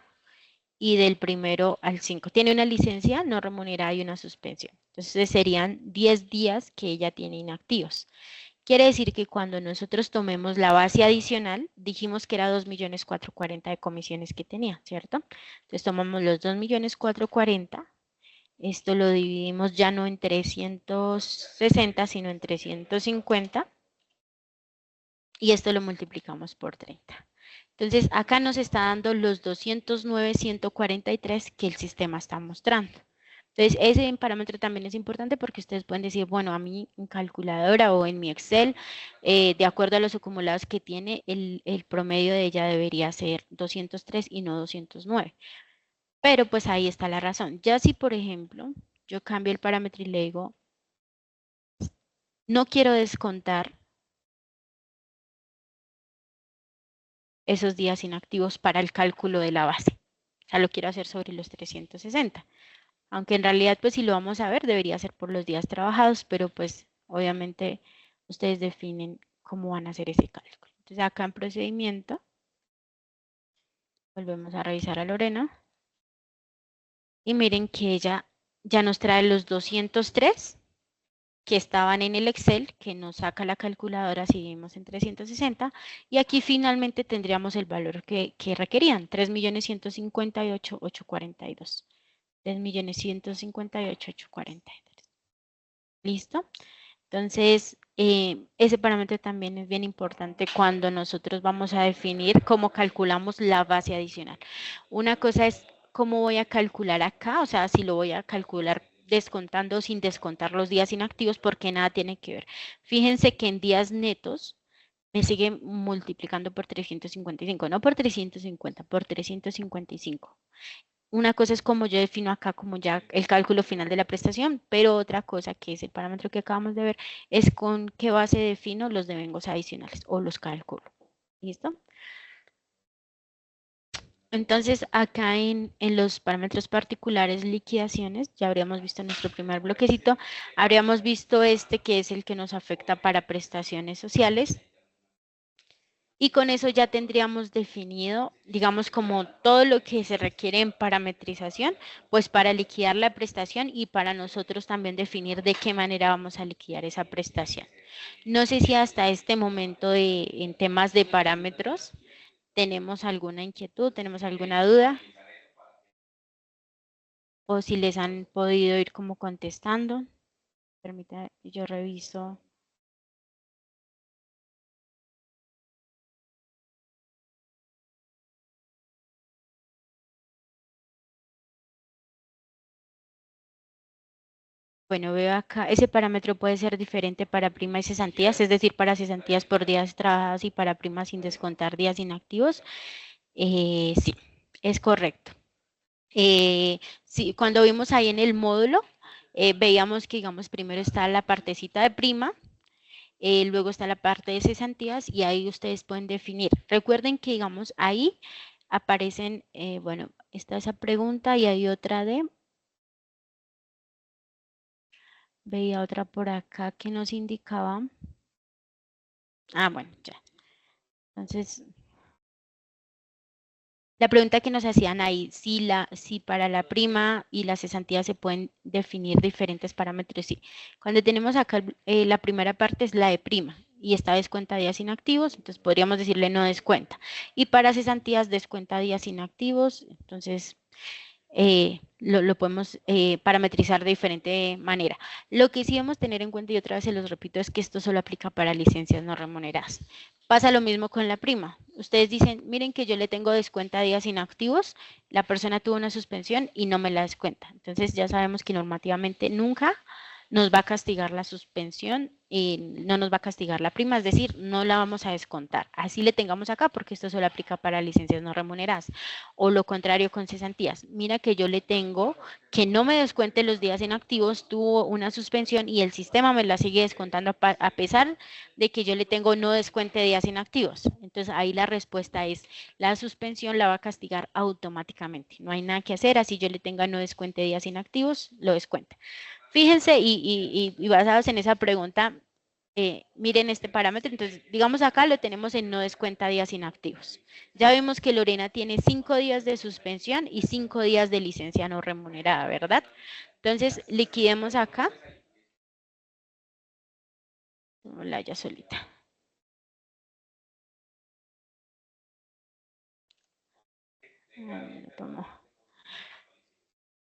y del 1 al 5. Tiene una licencia no remunerada y una suspensión. Entonces serían 10 días que ella tiene inactivos. Quiere decir que cuando nosotros tomemos la base adicional, dijimos que era 2.440.000 de comisiones que tenía, ¿cierto? Entonces tomamos los 2.440.000, esto lo dividimos ya no en 360, sino en 350, y esto lo multiplicamos por 30. Entonces, acá nos está dando los 209.143 que el sistema está mostrando. Entonces, ese parámetro también es importante porque ustedes pueden decir, bueno, a mí en calculadora o en mi Excel, de acuerdo a los acumulados que tiene, el promedio de ella debería ser 203 y no 209. Pero pues ahí está la razón. Ya si, por ejemplo, yo cambio el parámetro y le digo, no quiero descontar esos días inactivos para el cálculo de la base. O sea, lo quiero hacer sobre los 360. Aunque en realidad, pues si lo vamos a ver, debería ser por los días trabajados, pero pues obviamente ustedes definen cómo van a hacer ese cálculo. Entonces acá en procedimiento, volvemos a revisar a Lorena. Y miren que ella ya nos trae los 203 que estaban en el Excel, que nos saca la calculadora si vivimos en 360, y aquí finalmente tendríamos el valor que requerían, 3.158.842. 3.158.843. ¿Listo? Entonces, ese parámetro también es bien importante cuando nosotros vamos a definir cómo calculamos la base adicional. Una cosa es cómo voy a calcular acá, o sea, si lo voy a calcular descontando o sin descontar los días inactivos, porque nada tiene que ver. Fíjense que en días netos me sigue multiplicando por 355, no por 350, por 355. Una cosa es como yo defino acá como ya el cálculo final de la prestación, pero otra cosa que es el parámetro que acabamos de ver es con qué base defino los devengos adicionales o los cálculos. ¿Listo? Entonces acá en los parámetros particulares liquidaciones, ya habríamos visto nuestro primer bloquecito, habríamos visto este que es el que nos afecta para prestaciones sociales. Y con eso ya tendríamos definido, digamos, como todo lo que se requiere en parametrización, pues para liquidar la prestación y para nosotros también definir de qué manera vamos a liquidar esa prestación. No sé si hasta este momento en temas de parámetros tenemos alguna inquietud, tenemos alguna duda, o si les han podido ir como contestando. Permítanme, yo reviso. Bueno, veo acá, ese parámetro puede ser diferente para primas y cesantías, es decir, para cesantías por días trabajados y para primas sin descontar días inactivos. Sí, es correcto. Sí, cuando vimos ahí en el módulo, veíamos que, digamos, primero está la partecita de prima, luego está la parte de cesantías y ahí ustedes pueden definir. Recuerden que, digamos, ahí aparecen, bueno, está esa pregunta y hay otra de... Veía otra por acá que nos indicaba. Ah, bueno, ya. Entonces, la pregunta que nos hacían ahí, si para la prima y la cesantía se pueden definir diferentes parámetros, sí. Cuando tenemos acá la primera parte es la de prima y esta descuenta días inactivos, entonces podríamos decirle no descuenta. Y para cesantías descuenta días inactivos, entonces lo podemos parametrizar de diferente manera. Lo que sí debemos tener en cuenta, y otra vez se los repito, es que esto solo aplica para licencias no remuneradas. Pasa lo mismo con la prima. Ustedes dicen, miren que yo le tengo descuenta días inactivos, la persona tuvo una suspensión y no me la descuenta. Entonces ya sabemos que normativamente nunca nos va a castigar la suspensión no nos va a castigar la prima, es decir, no la vamos a descontar. Así le tengamos acá, porque esto solo aplica para licencias no remuneradas. O lo contrario con cesantías. Mira que yo le tengo que no me descuente los días inactivos, tuvo una suspensión y el sistema me la sigue descontando a pesar de que yo le tengo no descuente días inactivos. Entonces ahí la respuesta es, la suspensión la va a castigar automáticamente. No hay nada que hacer, así yo le tenga no descuente días inactivos, lo descuenta. Fíjense y basados en esa pregunta, miren este parámetro. Entonces, digamos acá lo tenemos en no descuenta días inactivos. Ya vemos que Lorena tiene 5 días de suspensión y 5 días de licencia no remunerada, ¿verdad? Entonces, liquidemos acá. La ya solita.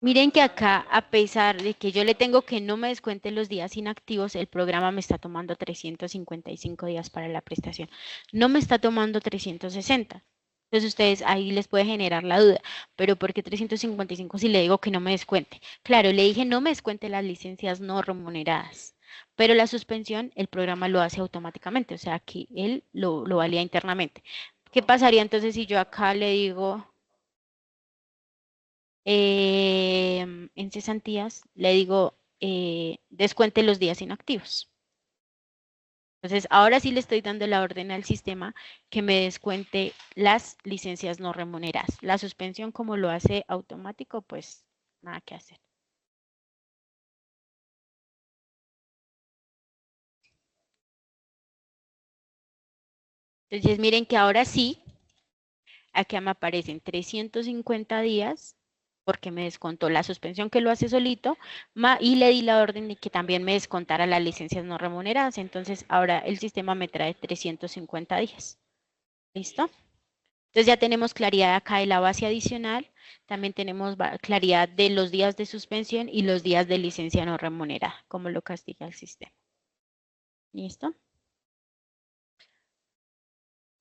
Miren que acá, a pesar de que yo le tengo que no me descuente los días inactivos, el programa me está tomando 355 días para la prestación. No me está tomando 360. Entonces ustedes ahí les puede generar la duda, pero ¿por qué 355 si le digo que no me descuente? Claro, le dije no me descuente las licencias no remuneradas, pero la suspensión el programa lo hace automáticamente, o sea que él lo valida internamente. ¿Qué pasaría entonces si yo acá le digo en cesantías, le digo, descuente los días inactivos? Entonces, ahora sí le estoy dando la orden al sistema que me descuente las licencias no remuneradas. La suspensión, como lo hace automático, pues nada que hacer. Entonces, miren que ahora sí, acá me aparecen 350 días porque me descontó la suspensión que lo hace solito, y le di la orden de que también me descontara las licencias no remuneradas. Entonces, ahora el sistema me trae 350 días. ¿Listo? Entonces ya tenemos claridad acá de la base adicional, también tenemos claridad de los días de suspensión y los días de licencia no remunerada, como lo castiga el sistema. ¿Listo?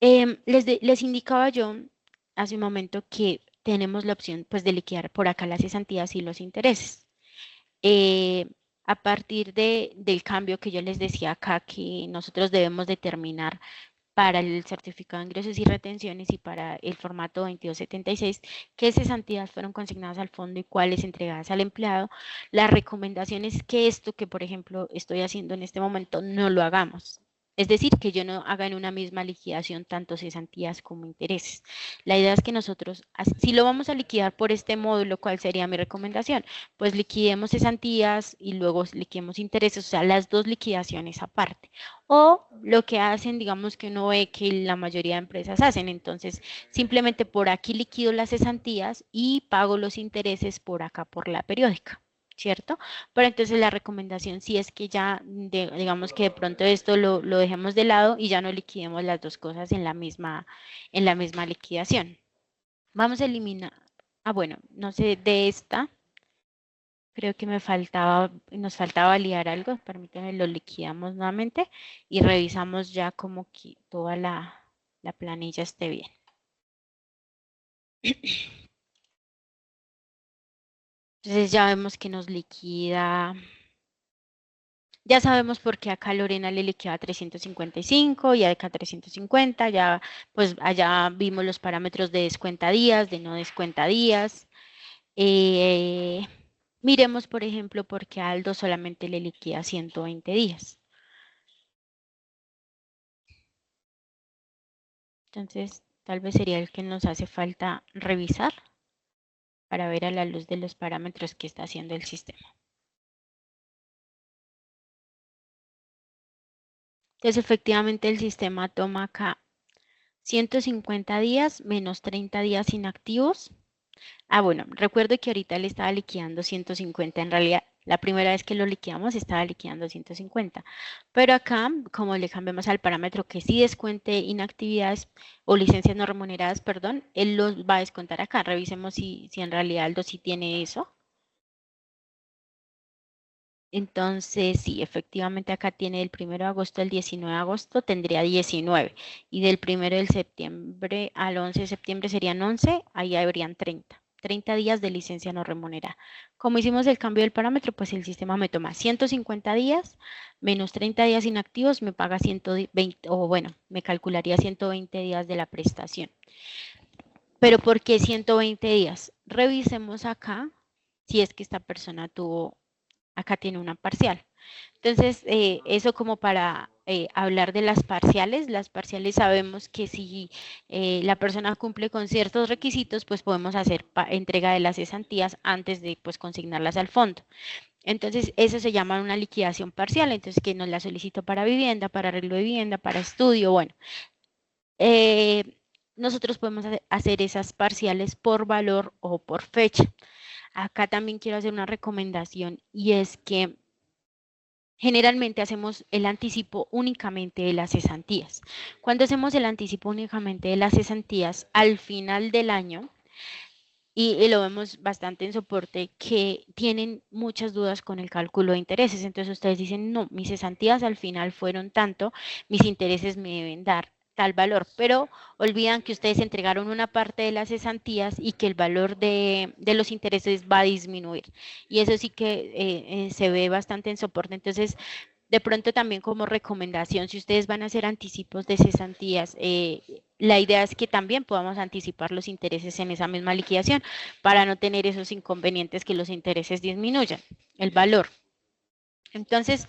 Les indicaba yo hace un momento que tenemos la opción pues, de liquidar por acá las cesantías y los intereses. A partir del cambio que yo les decía acá, que nosotros debemos determinar para el certificado de ingresos y retenciones y para el formato 2276, qué cesantías fueron consignadas al fondo y cuáles entregadas al empleado. La recomendación es que esto que, por ejemplo, estoy haciendo en este momento, no lo hagamos. Es decir, que yo no haga en una misma liquidación tanto cesantías como intereses. La idea es que nosotros, si lo vamos a liquidar por este módulo, ¿cuál sería mi recomendación? Pues liquidemos cesantías y luego liquidemos intereses, o sea, las dos liquidaciones aparte. O lo que hacen, digamos que uno ve que la mayoría de empresas hacen, entonces simplemente por aquí liquido las cesantías y pago los intereses por acá por la periódica, ¿cierto? Pero entonces la recomendación sí es que ya, digamos que de pronto esto lo dejemos de lado y ya no liquidemos las dos cosas en la misma liquidación. Vamos a eliminar, bueno, no sé, de esta, creo que nos faltaba validar algo, permítanme, lo liquidamos nuevamente y revisamos ya como que toda la planilla esté bien. Entonces ya vemos que nos liquida, ya sabemos por qué acá Lorena le liquida 355 y acá 350, ya pues allá vimos los parámetros de descuenta días, de no descuenta días. Miremos, por ejemplo, por qué a Aldo solamente le liquida 120 días. Entonces, tal vez sería el que nos hace falta revisar para ver a la luz de los parámetros que está haciendo el sistema. Entonces, efectivamente, el sistema toma acá 150 días menos 30 días inactivos. Bueno, recuerdo que ahorita le estaba liquidando 150. En realidad, la primera vez que lo liquidamos estaba liquidando 150. Pero acá, como le cambiamos al parámetro que sí descuente inactividades o licencias no remuneradas, perdón, él los va a descontar acá. Revisemos si en realidad Aldo sí tiene eso. Entonces, sí, efectivamente acá tiene del 1 de agosto al 19 de agosto, tendría 19. Y del 1 de septiembre al 11 de septiembre serían 11, ahí habrían 30. 30 días de licencia no remunerada. Como hicimos el cambio del parámetro, pues el sistema me toma 150 días menos 30 días inactivos, me paga 120, o bueno, me calcularía 120 días de la prestación. Pero ¿por qué 120 días? Revisemos acá si es que esta persona tuvo, acá tiene una parcial. Entonces, eso como para hablar de las parciales sabemos que si la persona cumple con ciertos requisitos, pues podemos hacer entrega de las cesantías antes de pues consignarlas al fondo. Entonces, eso se llama una liquidación parcial, entonces que nos la solicito para vivienda, para arreglo de vivienda, para estudio, bueno. Nosotros podemos hacer esas parciales por valor o por fecha. Acá también quiero hacer una recomendación y es que generalmente hacemos el anticipo únicamente de las cesantías. Cuando hacemos el anticipo únicamente de las cesantías al final del año, y lo vemos bastante en soporte, que tienen muchas dudas con el cálculo de intereses. Entonces ustedes dicen, no, mis cesantías al final fueron tanto, mis intereses me deben dar tal valor, pero olvidan que ustedes entregaron una parte de las cesantías y que el valor de los intereses va a disminuir. Y eso sí que se ve bastante en soporte. Entonces, de pronto también como recomendación, si ustedes van a hacer anticipos de cesantías, la idea es que también podamos anticipar los intereses en esa misma liquidación para no tener esos inconvenientes que los intereses disminuyan el valor. Entonces,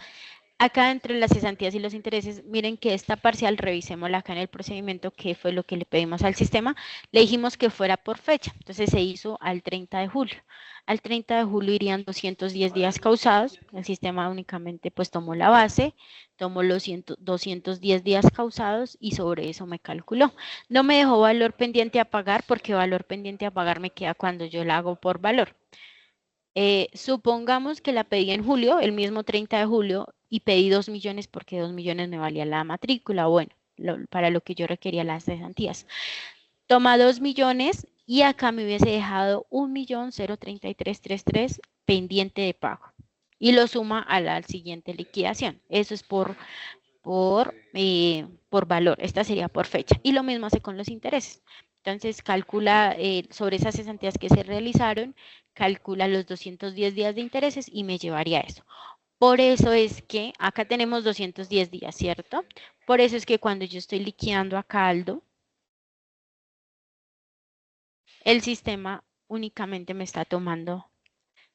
acá entre las cesantías y los intereses, miren que esta parcial, revisémosla acá en el procedimiento, que fue lo que le pedimos al sistema, le dijimos que fuera por fecha, entonces se hizo al 30 de julio. Al 30 de julio irían 210 días causados, el sistema únicamente pues tomó la base, tomó los 210 días causados y sobre eso me calculó. No me dejó valor pendiente a pagar porque valor pendiente a pagar me queda cuando yo la hago por valor. Supongamos que la pedí en julio, el mismo 30 de julio, y pedí 2 millones porque 2 millones me valía la matrícula, bueno, para lo que yo requería las cesantías. Toma 2 millones y acá me hubiese dejado 1.033.33 pendiente de pago. Y lo suma a la siguiente liquidación. Eso es por valor. Esta sería por fecha. Y lo mismo hace con los intereses. Entonces calcula sobre esas cesantías que se realizaron, calcula los 210 días de intereses y me llevaría eso. Por eso es que acá tenemos 210 días, ¿cierto? Por eso es que cuando yo estoy liquidando a Caldo, el sistema únicamente me está tomando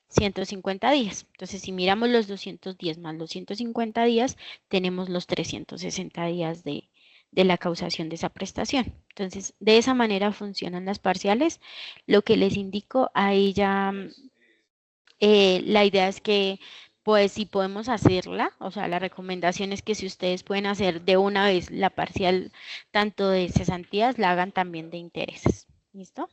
150 días. Entonces, si miramos los 210 más los 150 días, tenemos los 360 días de la causación de esa prestación. Entonces, de esa manera funcionan las parciales. Lo que les indico, ahí ya la idea es que, pues, si podemos hacerla, o sea, la recomendación es que si ustedes pueden hacer de una vez la parcial, tanto de cesantías, la hagan también de intereses. ¿Listo?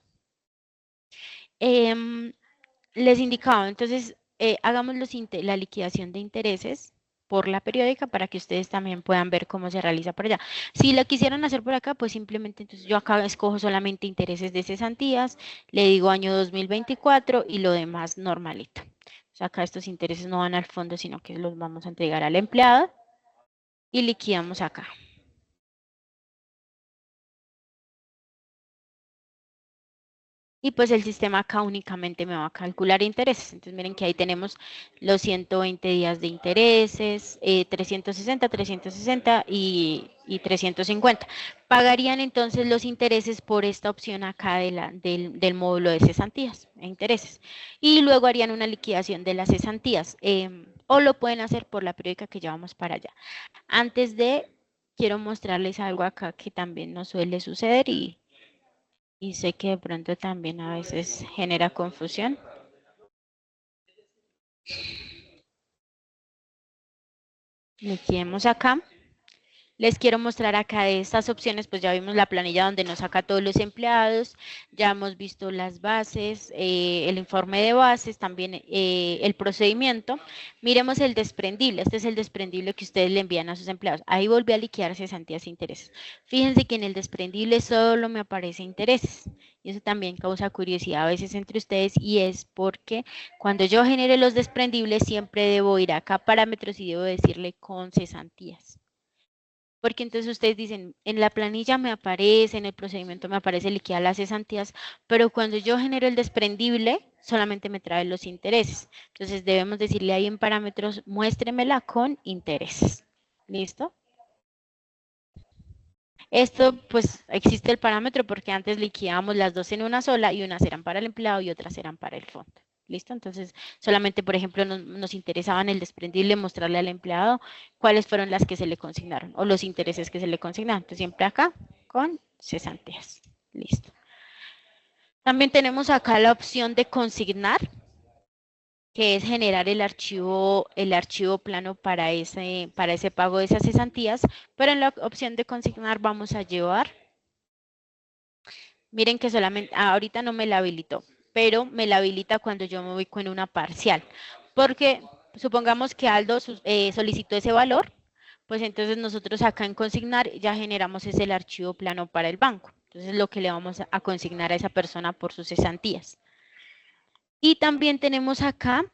Les indicaba, entonces, hagamos la liquidación de intereses por la periódica para que ustedes también puedan ver cómo se realiza por allá. Si la quisieran hacer por acá, pues simplemente entonces yo acá escojo solamente intereses de cesantías, le digo año 2024 y lo demás normalito. O sea, acá estos intereses no van al fondo, sino que los vamos a entregar al empleado y liquidamos acá. Y pues el sistema acá únicamente me va a calcular intereses. Entonces miren que ahí tenemos los 120 días de intereses, 360, 360 y 350. Pagarían entonces los intereses por esta opción acá del módulo de cesantías e intereses. Y luego harían una liquidación de las cesantías. O lo pueden hacer por la periódica que llevamos para allá. Antes de, quiero mostrarles algo acá que también nos suele suceder y sé que de pronto también a veces genera confusión. Liquidemos acá. Les quiero mostrar acá de estas opciones, pues ya vimos la planilla donde nos saca todos los empleados, ya hemos visto las bases, el informe de bases, también el procedimiento. Miremos el desprendible, este es el desprendible que ustedes le envían a sus empleados. Ahí volví a liquidar cesantías e intereses. Fíjense que en el desprendible solo me aparece intereses. Y eso también causa curiosidad a veces entre ustedes y es porque cuando yo genere los desprendibles siempre debo ir acá a parámetros y debo decirle con cesantías. porque entonces ustedes dicen, en la planilla me aparece, en el procedimiento me aparece liquidar las cesantías, pero cuando yo genero el desprendible, solamente me trae los intereses. Entonces debemos decirle ahí en parámetros, muéstremela con intereses. ¿Listo? Esto, pues, existe el parámetro porque antes liquidábamos las dos en una sola y unas eran para el empleado y otras eran para el fondo. ¿Listo? Entonces, solamente, por ejemplo, nos interesaba en el desprendible mostrarle al empleado cuáles fueron las que se le consignaron o los intereses que se le consignaron. Entonces, siempre acá con cesantías. Listo. También tenemos acá la opción de consignar, que es generar el archivo plano para ese pago de esas cesantías, pero en la opción de consignar vamos a llevar. Miren que solamente, ahorita no me la habilitó, pero me la habilita cuando yo me ubico en una parcial. Porque supongamos que Aldo solicitó ese valor, pues entonces nosotros acá en consignar ya generamos ese el archivo plano para el banco. Entonces lo que le vamos a consignar a esa persona por sus cesantías. Y también tenemos acá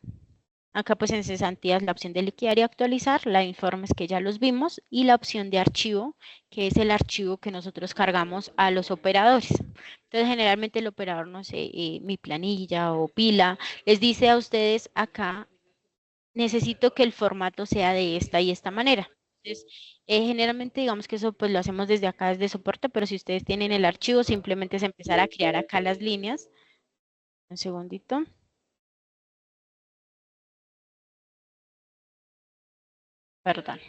pues en cesantías la opción de liquidar y actualizar, la de informes que ya los vimos y la opción de archivo, que es el archivo que nosotros cargamos a los operadores. Entonces generalmente el operador, no sé, mi planilla o pila, les dice a ustedes acá, necesito que el formato sea de esta y esta manera. Entonces, generalmente digamos que eso pues lo hacemos desde acá, desde soporte, pero si ustedes tienen el archivo, simplemente es empezar a crear acá las líneas. Un segundito. Perdón.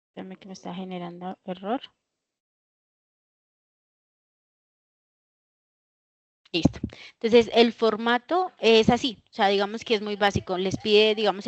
Espérame que me está generando error. Listo. Entonces, el formato es así, o sea, digamos que es muy básico. Les pide, digamos,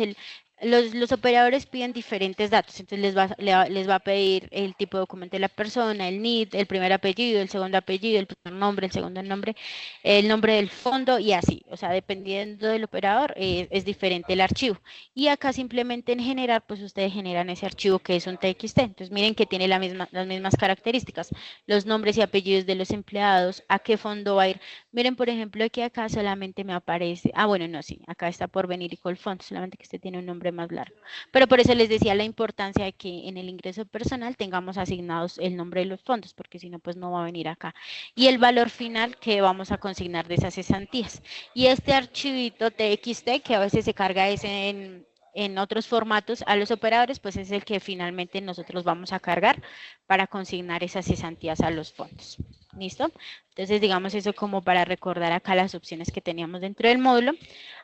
los operadores piden diferentes datos. Entonces, les va a pedir el tipo de documento de la persona, el NID, el primer apellido, el segundo apellido, el primer nombre, el segundo nombre, el nombre del fondo y así. O sea, dependiendo del operador, es diferente el archivo. Y acá simplemente en generar, pues ustedes generan ese archivo que es un TXT. Entonces, miren que tiene las mismas características, los nombres y apellidos de los empleados, a qué fondo va a ir. Miren, por ejemplo, que acá solamente me aparece, bueno, no, sí, acá está por venir y Colfont, solamente que este tiene un nombre más largo. Pero por eso les decía la importancia de que en el ingreso personal tengamos asignados el nombre de los fondos, porque si no, pues no va a venir acá. Y el valor final que vamos a consignar de esas cesantías. Y este archivito TXT, que a veces se carga ese en otros formatos a los operadores, pues es el que finalmente nosotros vamos a cargar para consignar esas cesantías a los fondos. ¿Listo? Entonces, digamos eso como para recordar acá las opciones que teníamos dentro del módulo.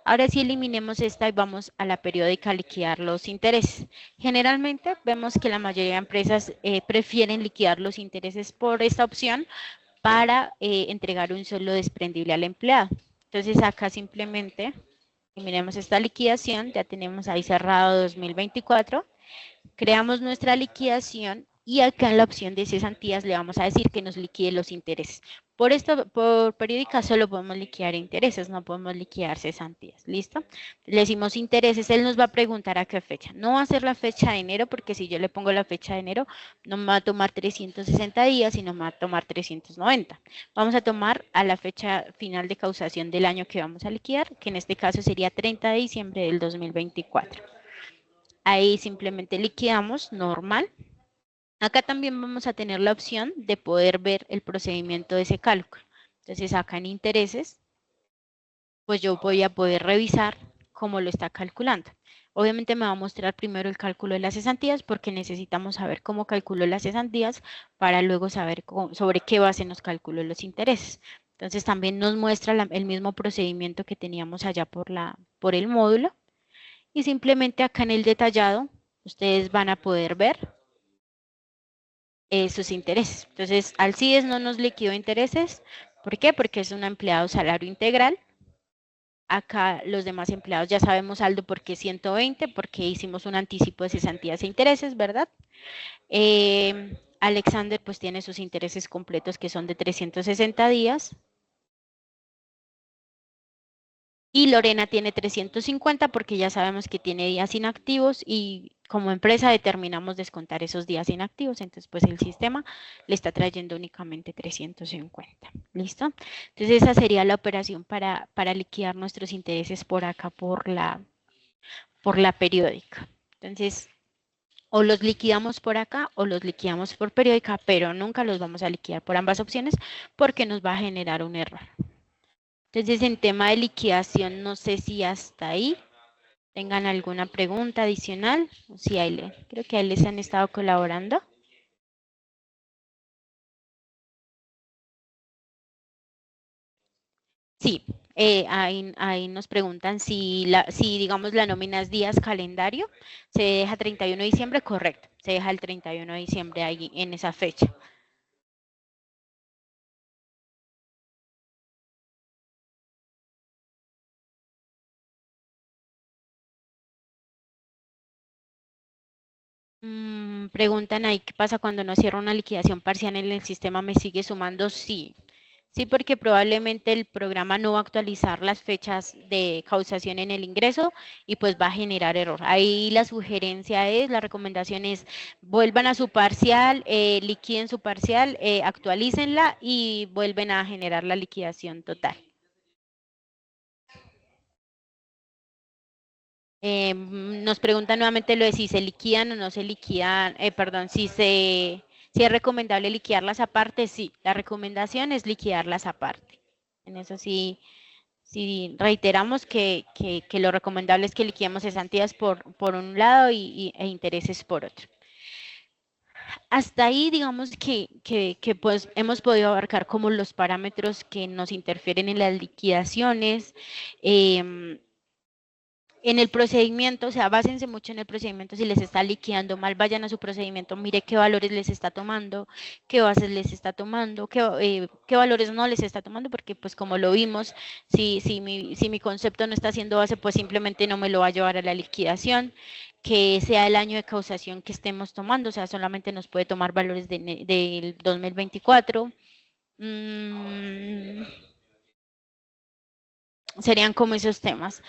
Ahora sí eliminemos esta y vamos a la periódica a liquidar los intereses. Generalmente vemos que la mayoría de empresas prefieren liquidar los intereses por esta opción para entregar un solo desprendible al empleado. Entonces, acá simplemente eliminemos esta liquidación, ya tenemos ahí cerrado 2024. Creamos nuestra liquidación y acá en la opción de cesantías le vamos a decir que nos liquide los intereses. Por periódica solo podemos liquidar intereses, no podemos liquidar cesantías. ¿Listo? Le decimos intereses, él nos va a preguntar a qué fecha. No va a ser la fecha de enero, porque si yo le pongo la fecha de enero, no me va a tomar 360 días, sino me va a tomar 390. Vamos a tomar a la fecha final de causación del año que vamos a liquidar, que en este caso sería 30 de diciembre del 2024. Ahí simplemente liquidamos normal. Acá también vamos a tener la opción de poder ver el procedimiento de ese cálculo. Entonces acá en intereses, pues yo voy a poder revisar cómo lo está calculando. Obviamente me va a mostrar primero el cálculo de las cesantías porque necesitamos saber cómo calculó las cesantías para luego saber sobre qué base nos calculó los intereses. Entonces también nos muestra el mismo procedimiento que teníamos allá por el módulo. Y simplemente acá en el detallado, ustedes van a poder ver sus intereses. Entonces, al CIES no nos liquidó intereses. ¿Por qué? Porque es un empleado salario integral. Acá los demás empleados ya sabemos saldo porque 120, porque hicimos un anticipo de cesantías e intereses, ¿verdad? Alexander pues tiene sus intereses completos que son de 360 días. Y Lorena tiene 350 porque ya sabemos que tiene días inactivos y como empresa determinamos descontar esos días inactivos. Entonces, pues el sistema le está trayendo únicamente 350. ¿Listo? Entonces, esa sería la operación para liquidar nuestros intereses por acá, por la periódica. Entonces, o los liquidamos por acá o los liquidamos por periódica, pero nunca los vamos a liquidar por ambas opciones porque nos va a generar un error. Entonces, en tema de liquidación, no sé si hasta ahí tengan alguna pregunta adicional. O si creo que ahí les han estado colaborando. Sí, ahí nos preguntan si digamos la nómina es días calendario, se deja 31 de diciembre, correcto, se deja el 31 de diciembre ahí en esa fecha. Preguntan ahí qué pasa cuando no cierra una liquidación parcial en el sistema, ¿me sigue sumando? Sí. Sí, porque probablemente el programa no va a actualizar las fechas de causación en el ingreso y pues va a generar error. Ahí la sugerencia la recomendación es vuelvan a su parcial, liquiden su parcial, actualícenla y vuelven a generar la liquidación total. Nos preguntan nuevamente lo de si se liquidan o no se liquidan, perdón, si es recomendable liquidarlas aparte. Sí, la recomendación es liquidarlas aparte. En eso sí, reiteramos que lo recomendable es que liquidemos cesantías por un lado e intereses por otro. Hasta ahí, digamos que pues hemos podido abarcar como los parámetros que nos interfieren en las liquidaciones. En el procedimiento, o sea, básense mucho en el procedimiento. Si les está liquidando mal, vayan a su procedimiento, mire qué valores les está tomando, qué bases les está tomando, qué valores no les está tomando, porque pues como lo vimos, si mi concepto no está haciendo base, pues simplemente no me lo va a llevar a la liquidación. Que sea el año de causación que estemos tomando, o sea, solamente nos puede tomar valores del 2024. Serían como esos temas.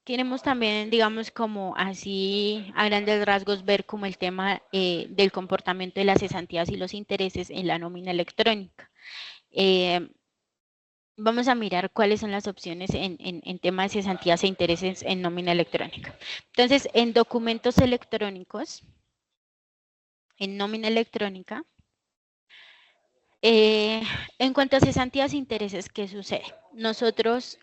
Queremos también, digamos, como así a grandes rasgos ver como el tema del comportamiento de las cesantías y los intereses en la nómina electrónica. Vamos a mirar cuáles son las opciones en tema de cesantías e intereses en nómina electrónica. Entonces, en documentos electrónicos, en nómina electrónica, en cuanto a cesantías e intereses, ¿qué sucede? Nosotros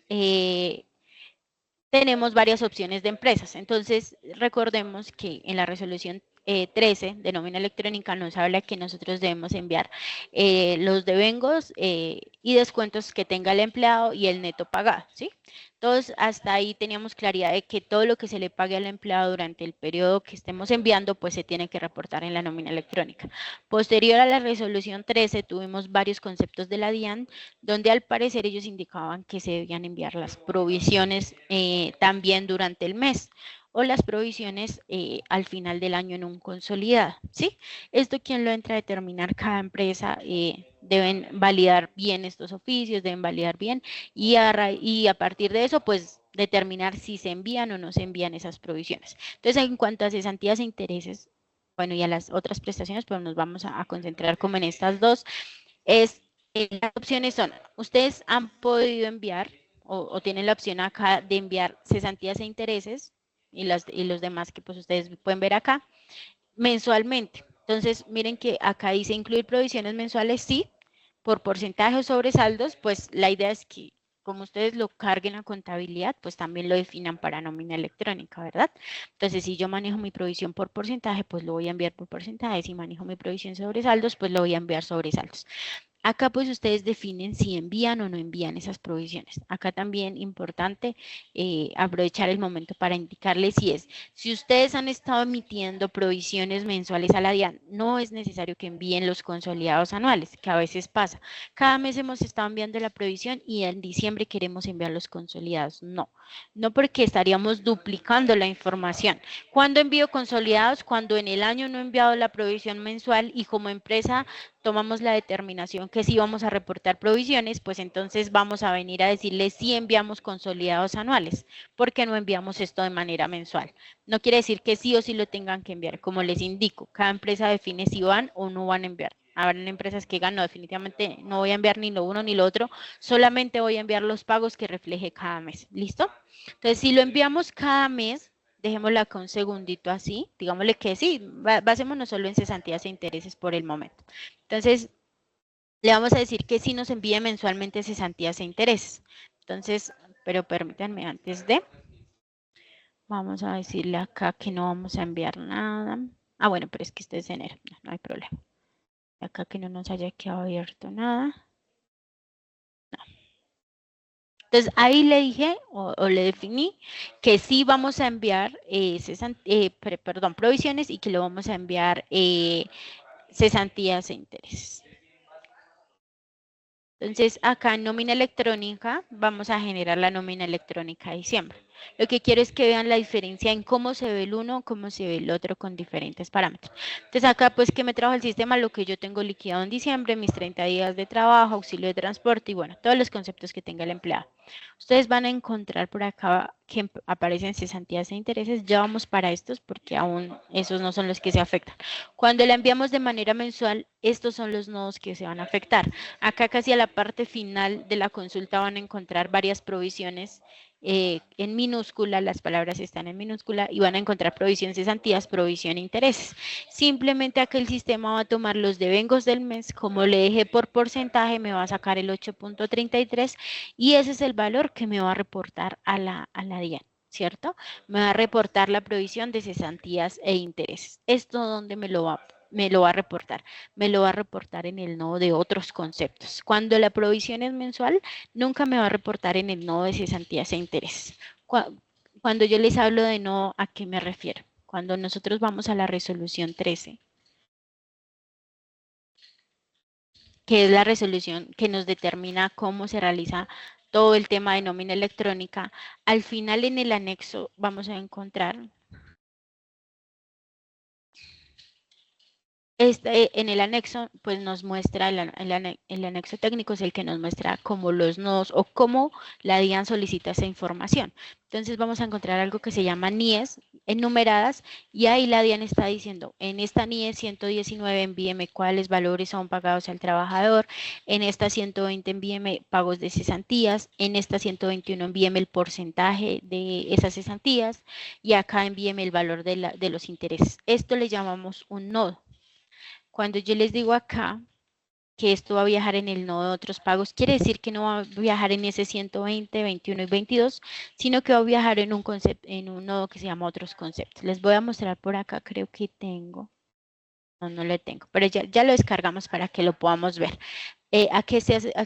tenemos varias opciones de empresas. Entonces, recordemos que en la resolución 13 de nómina electrónica nos habla que nosotros debemos enviar los devengos y descuentos que tenga el empleado y el neto pagado, ¿sí? Entonces, hasta ahí teníamos claridad de que todo lo que se le pague al empleado durante el periodo que estemos enviando, pues se tiene que reportar en la nómina electrónica. Posterior a la resolución 13, tuvimos varios conceptos de la DIAN, donde al parecer ellos indicaban que se debían enviar las provisiones también durante el mes o las provisiones al final del año en un consolidado, ¿sí? Esto quien lo entra a determinar, cada empresa deben validar bien estos oficios, deben validar bien y a partir de eso, pues determinar si se envían o no se envían esas provisiones. Entonces, en cuanto a cesantías e intereses, bueno, y a las otras prestaciones, pues nos vamos a concentrar como en estas dos, las opciones son, ustedes han podido enviar o tienen la opción acá de enviar cesantías e intereses y los demás que pues ustedes pueden ver acá mensualmente. Entonces, miren que acá dice incluir provisiones mensuales, sí, por porcentaje o sobresaldos, pues la idea es que como ustedes lo carguen a contabilidad, pues también lo definan para nómina electrónica, ¿verdad? Entonces, si yo manejo mi provisión por porcentaje, pues lo voy a enviar por porcentaje. Si manejo mi provisión sobre saldos, pues lo voy a enviar sobre saldos. Acá pues ustedes definen si envían o no envían esas provisiones. Acá también importante aprovechar el momento para indicarles si ustedes han estado emitiendo provisiones mensuales a la DIAN, no es necesario que envíen los consolidados anuales, que a veces pasa. Cada mes hemos estado enviando la provisión y en diciembre queremos enviar los consolidados. No porque estaríamos duplicando la información. ¿Cuándo envío consolidados? Cuando en el año no he enviado la provisión mensual y como empresa tomamos la determinación que sí vamos a reportar provisiones, pues entonces vamos a venir a decirles si enviamos consolidados anuales, porque no enviamos esto de manera mensual. No quiere decir que sí o sí lo tengan que enviar, como les indico, cada empresa define si van o no van a enviar. habrán empresas que digan, no, definitivamente no voy a enviar ni lo uno ni lo otro, solamente voy a enviar los pagos que refleje cada mes. ¿Listo? Entonces, si lo enviamos cada mes, dejémoslo acá un segundito así, digámosle que sí, basémonos solo en cesantías e intereses por el momento. Entonces, le vamos a decir que sí nos envíe mensualmente cesantías e intereses. Entonces, pero permítanme antes de, vamos a decirle acá que no vamos a enviar nada. Ah, bueno, pero es que este es enero, no hay problema. Acá que no nos haya quedado abierto nada. No. Entonces ahí le dije o le definí que sí vamos a enviar provisiones y que lo vamos a enviar cesantías e intereses. Entonces, acá en nómina electrónica vamos a generar la nómina electrónica de diciembre. Lo que quiero es que vean la diferencia en cómo se ve el uno, cómo se ve el otro con diferentes parámetros. Entonces, acá pues que me trajo el sistema lo que yo tengo liquidado en diciembre, mis 30 días de trabajo, auxilio de transporte y bueno, todos los conceptos que tenga el empleado. Ustedes van a encontrar por acá que aparecen cesantías e intereses. Ya vamos para estos porque aún esos no son los que se afectan. Cuando la enviamos de manera mensual, estos son los nodos que se van a afectar. Acá casi a la parte final de la consulta van a encontrar varias provisiones en minúscula, las palabras están en minúscula y van a encontrar provisión cesantías, provisión intereses. Simplemente acá el sistema va a tomar los devengos del mes, como le dejé por porcentaje, me va a sacar el 8.33 y ese es el valor que me va a reportar a la DIAN. ¿Cierto? Me va a reportar la provisión de cesantías e intereses. ¿Esto dónde me lo va a reportar? Me lo va a reportar en el nodo de otros conceptos. Cuando la provisión es mensual, nunca me va a reportar en el nodo de cesantías e intereses. Cuando yo les hablo de nodo, ¿a qué me refiero? Cuando nosotros vamos a la resolución 13, que es la resolución que nos determina cómo se realiza todo el tema de nómina electrónica, al final en el anexo vamos a encontrar en el anexo, pues nos muestra, el anexo técnico es el que nos muestra cómo los nodos o cómo la DIAN solicita esa información. Entonces vamos a encontrar algo que se llama NIES enumeradas y ahí la DIAN está diciendo, en esta NIES 119 envíeme cuáles valores son pagados al trabajador, en esta 120 envíeme pagos de cesantías, en esta 121 envíeme el porcentaje de esas cesantías y acá envíeme el valor de los intereses. Esto le llamamos un nodo. Cuando yo les digo acá que esto va a viajar en el nodo de otros pagos, quiere decir que no va a viajar en ese 120, 21 y 22, sino que va a viajar en un concepto, en un nodo que se llama otros conceptos. Les voy a mostrar por acá, creo que tengo. No, no le tengo, pero ya lo descargamos para que lo podamos ver. ¿A qué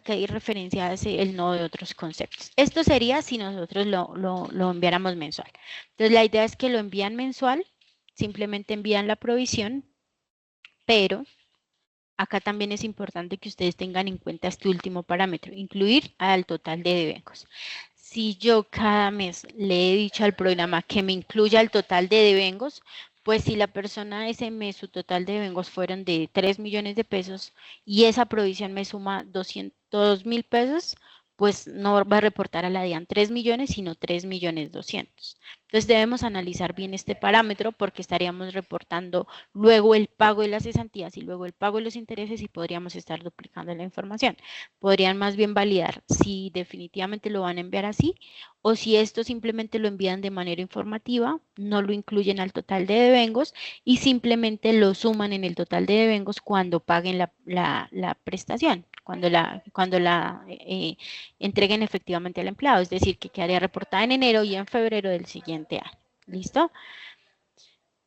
hay referencia hace el nodo de otros conceptos? Esto sería si nosotros lo enviáramos mensual. Entonces, la idea es que lo envían mensual, simplemente envían la provisión, pero acá también es importante que ustedes tengan en cuenta este último parámetro, incluir al total de devengos. Si yo cada mes le he dicho al programa que me incluya el total de devengos, pues si la persona ese mes su total de devengos fueron de 3 millones de pesos y esa provisión me suma 200.000 pesos, pues no va a reportar a la DIAN 3 millones, sino 3 millones 200. Entonces debemos analizar bien este parámetro porque estaríamos reportando luego el pago de las cesantías y luego el pago de los intereses y podríamos estar duplicando la información. Podrían más bien validar si definitivamente lo van a enviar así o si esto simplemente lo envían de manera informativa, no lo incluyen al total de devengos y simplemente lo suman en el total de devengos cuando paguen la prestación, cuando la entreguen efectivamente al empleado, es decir, que quedaría reportada en enero y en febrero del siguiente año. ¿Listo?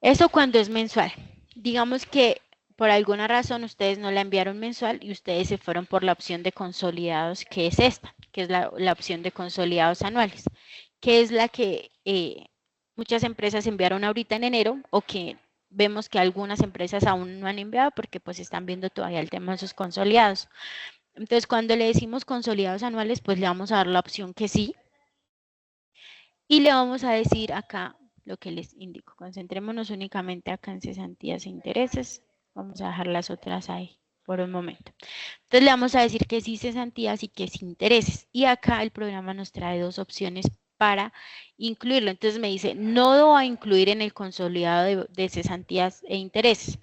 Eso cuando es mensual. Digamos que por alguna razón ustedes no la enviaron mensual y ustedes se fueron por la opción de consolidados, que es esta, que es la opción de consolidados anuales, que es la que muchas empresas enviaron ahorita en enero o que vemos que algunas empresas aún no han enviado porque pues están viendo todavía el tema de sus consolidados. Entonces, cuando le decimos consolidados anuales, pues le vamos a dar la opción que sí. Y le vamos a decir acá lo que les indico. Concentrémonos únicamente acá en cesantías e intereses. Vamos a dejar las otras ahí por un momento. Entonces le vamos a decir que sí cesantías y que sí intereses. Y acá el programa nos trae dos opciones para incluirlo. Entonces me dice, nodo a incluir en el consolidado de cesantías e intereses.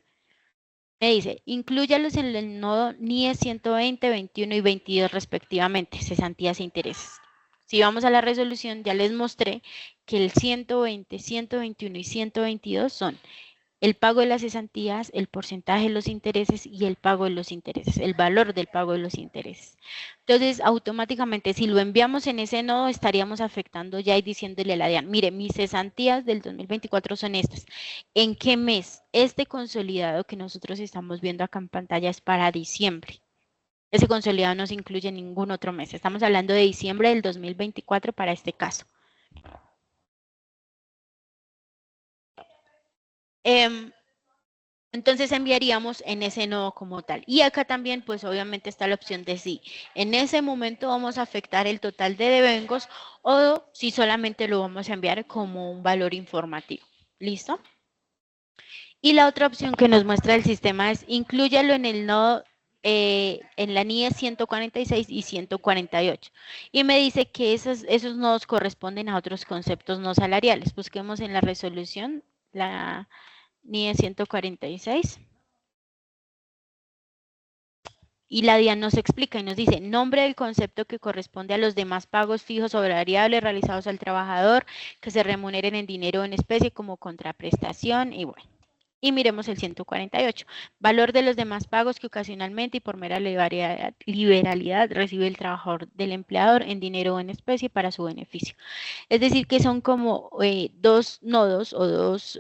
Me dice, inclúyalos en el nodo NIE 120, 21 y 22 respectivamente, cesantías e intereses. Si vamos a la resolución, ya les mostré que el 120, 121 y 122 son el pago de las cesantías, el porcentaje de los intereses y el pago de los intereses, el valor del pago de los intereses. Entonces, automáticamente, si lo enviamos en ese nodo, estaríamos afectando ya y diciéndole a la DIAN, mire, mis cesantías del 2024 son estas. ¿En qué mes? Este consolidado que nosotros estamos viendo acá en pantalla es para diciembre. Ese consolidado no se incluye en ningún otro mes. Estamos hablando de diciembre del 2024 para este caso. Entonces enviaríamos en ese nodo como tal. Y acá también, pues obviamente está la opción de si en ese momento vamos a afectar el total de devengos o si solamente lo vamos a enviar como un valor informativo. ¿Listo? Y la otra opción que nos muestra el sistema es inclúyalo en el nodo, en la NIE 146 y 148. Y me dice que esos nodos corresponden a otros conceptos no salariales. Busquemos en la resolución la NIE 146. Y la DIAN nos explica y nos dice, nombre del concepto que corresponde a los demás pagos fijos o variables realizados al trabajador que se remuneren en dinero o en especie como contraprestación y bueno. Y miremos el 148, valor de los demás pagos que ocasionalmente y por mera liberalidad recibe el trabajador del empleador en dinero o en especie para su beneficio. Es decir, que son como dos nodos o dos...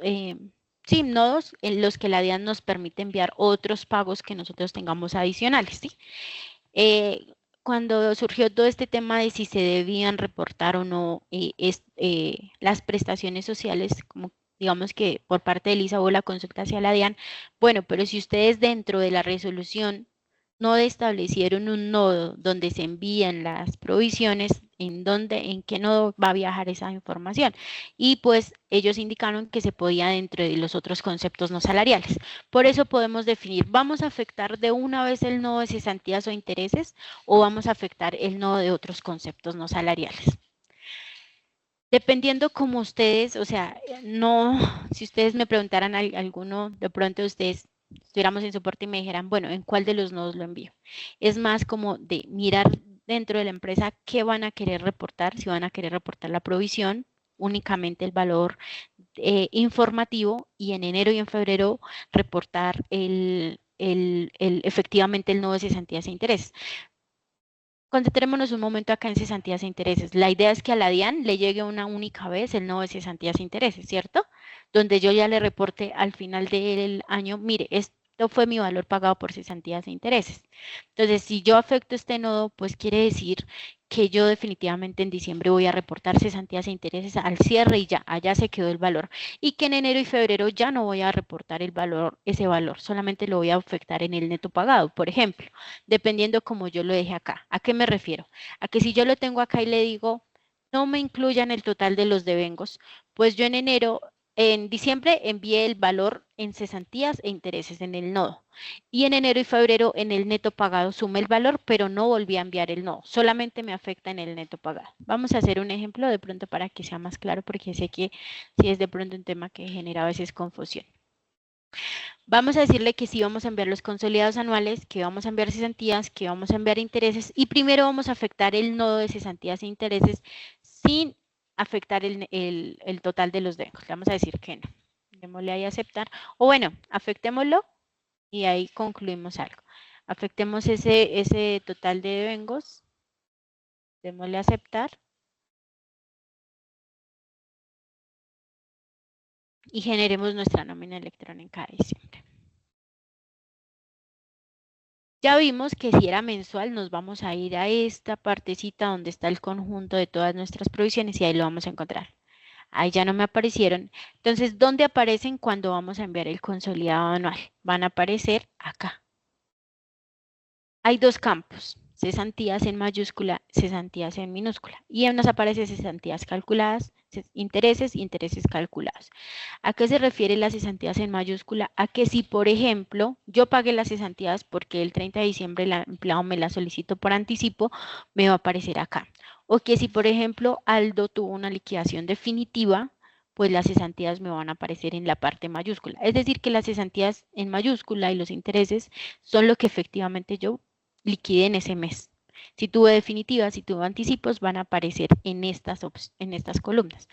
sí, nodos en los que la DIAN nos permite enviar otros pagos que nosotros tengamos adicionales, ¿sí? Cuando surgió todo este tema de si se debían reportar o no las prestaciones sociales, como digamos que por parte de Elisa hubo la consulta hacia la DIAN, bueno, pero si ustedes dentro de la resolución no establecieron un nodo donde se envían las provisiones, en qué nodo va a viajar esa información. Y pues ellos indicaron que se podía dentro de los otros conceptos no salariales. Por eso podemos definir, ¿vamos a afectar de una vez el nodo de cesantías o intereses o vamos a afectar el nodo de otros conceptos no salariales? Dependiendo como ustedes, o sea, no, si ustedes me preguntaran a alguno, de pronto ustedes estuviéramos en soporte y me dijeran, bueno, ¿en cuál de los nodos lo envío? Es más como de mirar dentro de la empresa qué van a querer reportar, si van a querer reportar la provisión, únicamente el valor informativo y en enero y en febrero reportar efectivamente el nodo de cesantías e intereses. Concentrémonos un momento acá en cesantías e intereses. La idea es que a la DIAN le llegue una única vez el nodo de cesantías e intereses, ¿cierto? Donde yo ya le reporte al final del año, mire, esto fue mi valor pagado por cesantías e intereses. Entonces, si yo afecto este nodo, pues quiere decir que yo definitivamente en diciembre voy a reportar cesantías e intereses al cierre y ya, allá se quedó el valor. Y que en enero y febrero ya no voy a reportar el valor, ese valor, solamente lo voy a afectar en el neto pagado, por ejemplo, dependiendo como yo lo deje acá. ¿A qué me refiero? A que si yo lo tengo acá y le digo, no me incluyan el total de los devengos, pues yo en diciembre envié el valor en cesantías e intereses en el nodo. Y en enero y febrero en el neto pagado sumé el valor, pero no volví a enviar el nodo. Solamente me afecta en el neto pagado. Vamos a hacer un ejemplo de pronto para que sea más claro, porque sé que si es de pronto un tema que genera a veces confusión. Vamos a decirle que sí vamos a enviar los consolidados anuales, que vamos a enviar cesantías, que vamos a enviar intereses y primero vamos a afectar el nodo de cesantías e intereses sin afectar el total de los devengos. Le vamos a decir que no. Démosle ahí a aceptar. O bueno, afectémoslo y ahí concluimos algo. Afectemos ese total de devengos. Démosle a aceptar. Y generemos nuestra nómina electrónica de diciembre. Ya vimos que si era mensual nos vamos a ir a esta partecita donde está el conjunto de todas nuestras provisiones y ahí lo vamos a encontrar. Ahí ya no me aparecieron. Entonces, ¿dónde aparecen cuando vamos a enviar el consolidado anual? Van a aparecer acá. Hay dos campos, cesantías en mayúscula, cesantías en minúscula. Y nos aparece cesantías calculadas, intereses, intereses calculados. ¿A qué se refiere las cesantías en mayúscula? A que si, por ejemplo, yo pagué las cesantías porque el 30 de diciembre el empleado me las solicitó por anticipo, me va a aparecer acá. O que si, por ejemplo, Aldo tuvo una liquidación definitiva, pues las cesantías me van a aparecer en la parte mayúscula. Es decir, que las cesantías en mayúscula y los intereses son lo que efectivamente yo liquide en ese mes. Si tuve definitivas, si tuve anticipos, van a aparecer en estas columnas.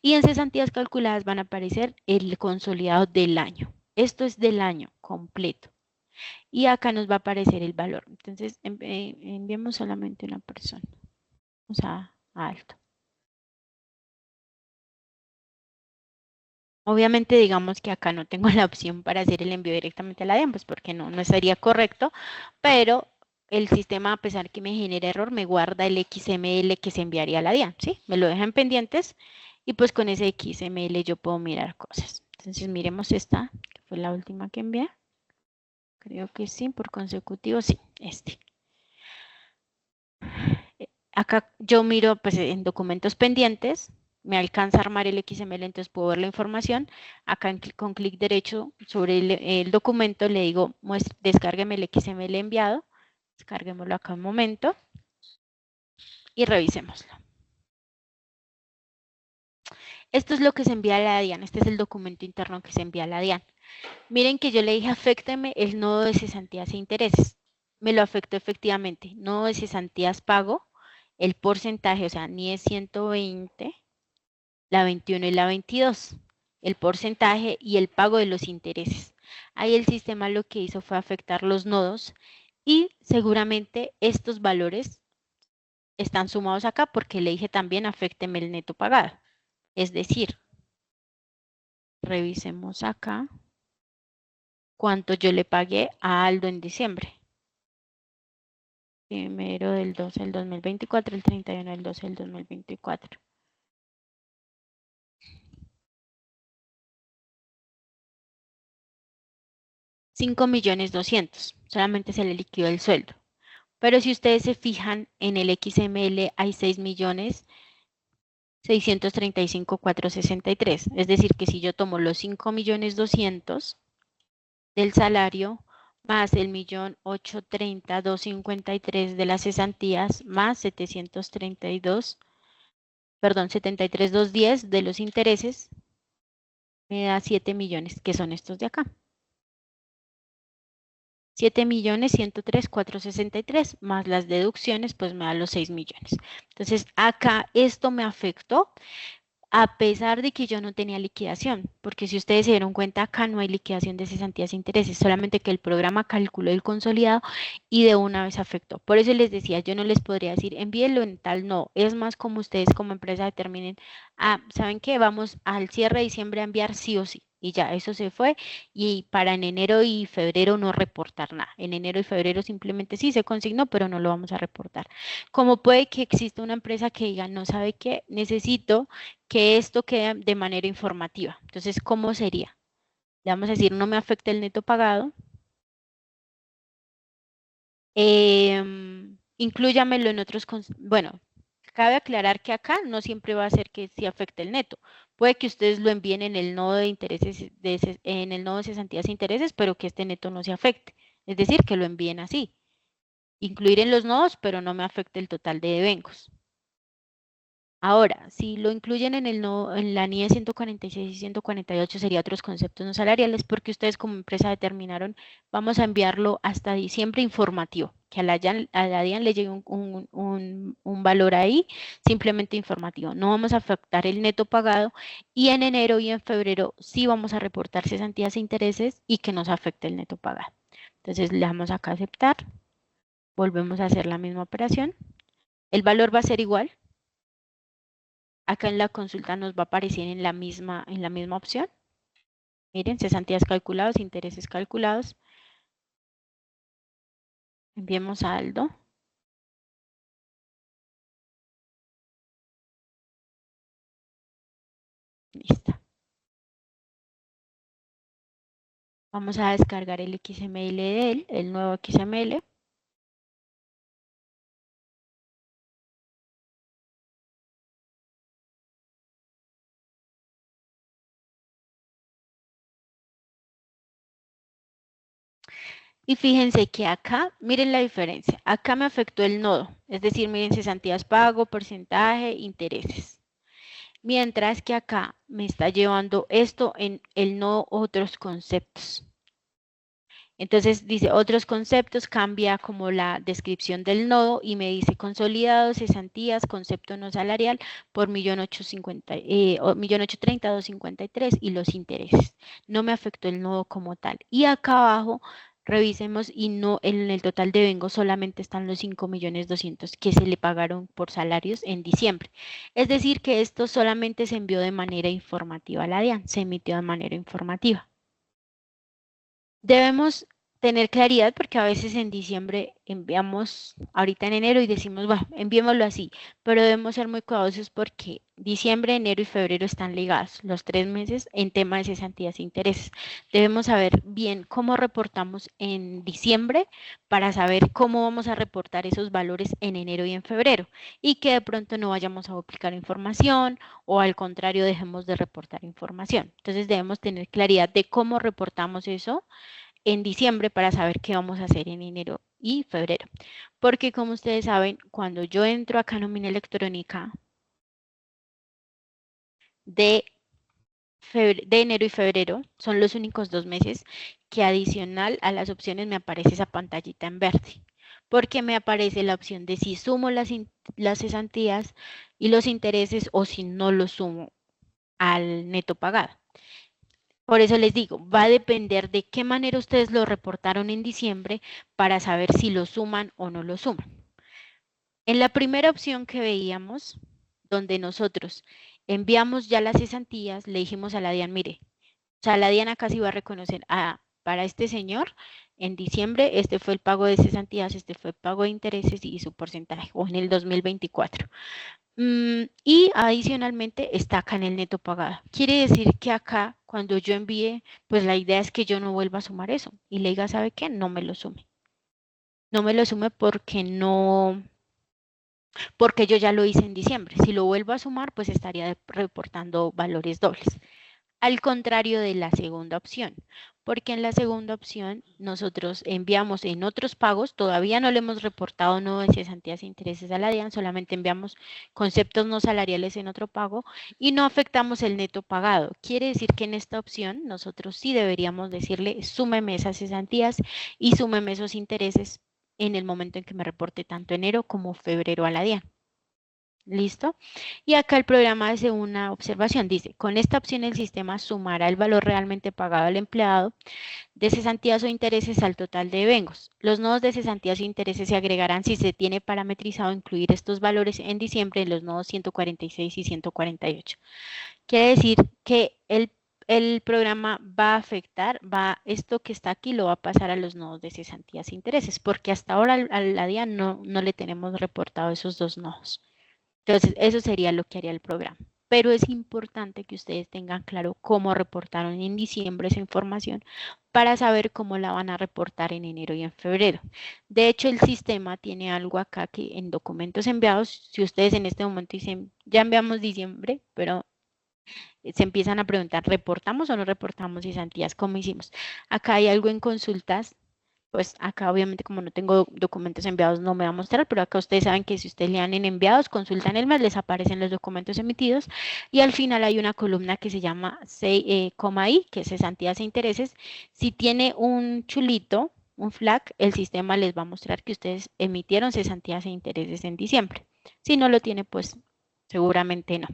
Y en cesantías calculadas van a aparecer el consolidado del año. Esto es del año completo. Y acá nos va a aparecer el valor. Entonces, enviemos solamente una persona. O sea, a alto. Obviamente, digamos que acá no tengo la opción para hacer el envío directamente a la DIAN, pues porque no sería correcto, pero el sistema, a pesar que me genera error, me guarda el XML que se enviaría a la DIAN, ¿sí? Me lo deja en pendientes y pues con ese XML yo puedo mirar cosas. Entonces, miremos esta, que fue la última que envié. Creo que sí, por consecutivo, sí, este. Acá yo miro pues en documentos pendientes, me alcanza a armar el XML, entonces puedo ver la información. Acá con clic derecho sobre el documento le digo, descárgueme el XML enviado. Descarguémoslo acá un momento y revisémoslo. Esto es lo que se envía a la DIAN. Este es el documento interno que se envía a la DIAN. Miren que yo le dije, afécteme el nodo de cesantías e intereses. Me lo afectó efectivamente. Nodo de cesantías pago, el porcentaje, o sea, ni es 120, la 21 y la 22, el porcentaje y el pago de los intereses. Ahí el sistema lo que hizo fue afectar los nodos y seguramente estos valores están sumados acá porque le dije también afecteme el neto pagado. Es decir, revisemos acá cuánto yo le pagué a Aldo en diciembre. Primero del 12 del 2024, el 31 del 12 del 2024. $5.200.000, solamente se le liquidó el sueldo. Pero si ustedes se fijan en el XML hay 6.635.463. Es decir, que si yo tomo los 5.200.000 del salario más el 1.830.253 de las cesantías más 73.210 de los intereses, me da 7 millones, que son estos de acá. 7.103.463 más las deducciones, pues me da los 6 millones. Entonces, acá esto me afectó a pesar de que yo no tenía liquidación, porque si ustedes se dieron cuenta, acá no hay liquidación de cesantías e intereses, solamente que el programa calculó el consolidado y de una vez afectó. Por eso les decía, yo no les podría decir, envíenlo en tal, no, es más como ustedes como empresa determinen, ¿saben qué? Vamos al cierre de diciembre a enviar sí o sí. Y ya, eso se fue. Y para en enero y febrero no reportar nada. En enero y febrero simplemente sí se consignó, pero no lo vamos a reportar. Como puede que exista una empresa que diga, no sabe qué, necesito que esto quede de manera informativa. Entonces, ¿cómo sería? Le vamos a decir, no me afecta el neto pagado. Inclúyamelo en otros... Bueno, cabe aclarar que acá no siempre va a ser que sí afecte el neto. Puede que ustedes lo envíen en el nodo de intereses, en el nodo de cesantías e intereses, pero que este neto no se afecte. Es decir, que lo envíen así. Incluir en los nodos, pero no me afecte el total de debencos. Ahora, si lo incluyen en la NIE 146 y 148 sería otros conceptos no salariales porque ustedes como empresa determinaron vamos a enviarlo hasta diciembre informativo, que a la DIAN le llegue un valor ahí simplemente informativo. No vamos a afectar el neto pagado y en enero y en febrero sí vamos a reportar cesantías e intereses y que nos afecte el neto pagado. Entonces le damos acá a aceptar, volvemos a hacer la misma operación. El valor va a ser igual. Acá en la consulta nos va a aparecer en la misma opción. Miren, cesantías calculados, intereses calculados. Enviemos a Aldo. Listo. Vamos a descargar el XML de él, el nuevo XML. Y fíjense que acá, miren la diferencia. Acá me afectó el nodo, es decir, miren cesantías pago, porcentaje, intereses. Mientras que acá me está llevando esto en el nodo otros conceptos. Entonces dice otros conceptos, cambia como la descripción del nodo y me dice consolidados, cesantías, concepto no salarial por 1.830.253 y los intereses. No me afectó el nodo como tal. Y acá abajo revisemos y no en el total de vengo solamente están los 5.200.000 que se le pagaron por salarios en diciembre. Es decir que esto solamente se envió de manera informativa a la DIAN, se emitió de manera informativa. Debemos tener claridad porque a veces en diciembre enviamos ahorita en enero y decimos, bueno, enviémoslo así, pero debemos ser muy cuidadosos porque diciembre, enero y febrero están ligados, los 3 meses en tema de cesantías e intereses. Debemos saber bien cómo reportamos en diciembre para saber cómo vamos a reportar esos valores en enero y en febrero y que de pronto no vayamos a duplicar información o al contrario dejemos de reportar información. Entonces debemos tener claridad de cómo reportamos eso en diciembre para saber qué vamos a hacer en enero y febrero. Porque como ustedes saben, cuando yo entro acá a nómina electrónica de enero y febrero, son los únicos 2 meses que adicional a las opciones me aparece esa pantallita en verde. Porque me aparece la opción de si sumo las cesantías y los intereses o si no los sumo al neto pagado. Por eso les digo, va a depender de qué manera ustedes lo reportaron en diciembre para saber si lo suman o no lo suman. En la primera opción que veíamos, donde nosotros enviamos ya las cesantías, le dijimos a la DIAN, mire, o sea, la DIAN acá sí va a reconocer, para este señor, en diciembre, este fue el pago de cesantías, este fue el pago de intereses y su porcentaje, o en el 2024. Y adicionalmente está acá en el neto pagado. Quiere decir que acá, cuando yo envíe, pues la idea es que yo no vuelva a sumar eso. Y le diga, ¿sabe qué? No me lo sume. No me lo sume porque no, porque yo ya lo hice en diciembre. Si lo vuelvo a sumar, pues estaría reportando valores dobles. Al contrario de la segunda opción, porque en la segunda opción nosotros enviamos en otros pagos, todavía no le hemos reportado no de cesantías e intereses a la DIAN, solamente enviamos conceptos no salariales en otro pago y no afectamos el neto pagado. Quiere decir que en esta opción nosotros sí deberíamos decirle súmeme esas cesantías y súmeme esos intereses en el momento en que me reporte tanto enero como febrero a la DIAN. ¿Listo? Y acá el programa hace una observación. Dice, con esta opción el sistema sumará el valor realmente pagado al empleado de cesantías o intereses al total de vengos. Los nodos de cesantías o intereses se agregarán si se tiene parametrizado incluir estos valores en diciembre en los nodos 146 y 148. Quiere decir que el programa va a afectar, esto que está aquí lo va a pasar a los nodos de cesantías e intereses, porque hasta ahora a la DIAN no le tenemos reportado esos dos nodos. Entonces, eso sería lo que haría el programa. Pero es importante que ustedes tengan claro cómo reportaron en diciembre esa información para saber cómo la van a reportar en enero y en febrero. De hecho, el sistema tiene algo acá que en documentos enviados, si ustedes en este momento dicen, ya enviamos diciembre, pero se empiezan a preguntar, ¿reportamos o no reportamos cesantías? ¿Cómo hicimos? Acá hay algo en consultas, pues acá obviamente como no tengo documentos enviados no me va a mostrar, pero acá ustedes saben que si ustedes le dan en enviados, consultan el mes, les aparecen los documentos emitidos y al final hay una columna que se llama coma I, que es cesantías e intereses. Si tiene un chulito, un flag, el sistema les va a mostrar que ustedes emitieron cesantías e intereses en diciembre. Si no lo tiene, pues seguramente no.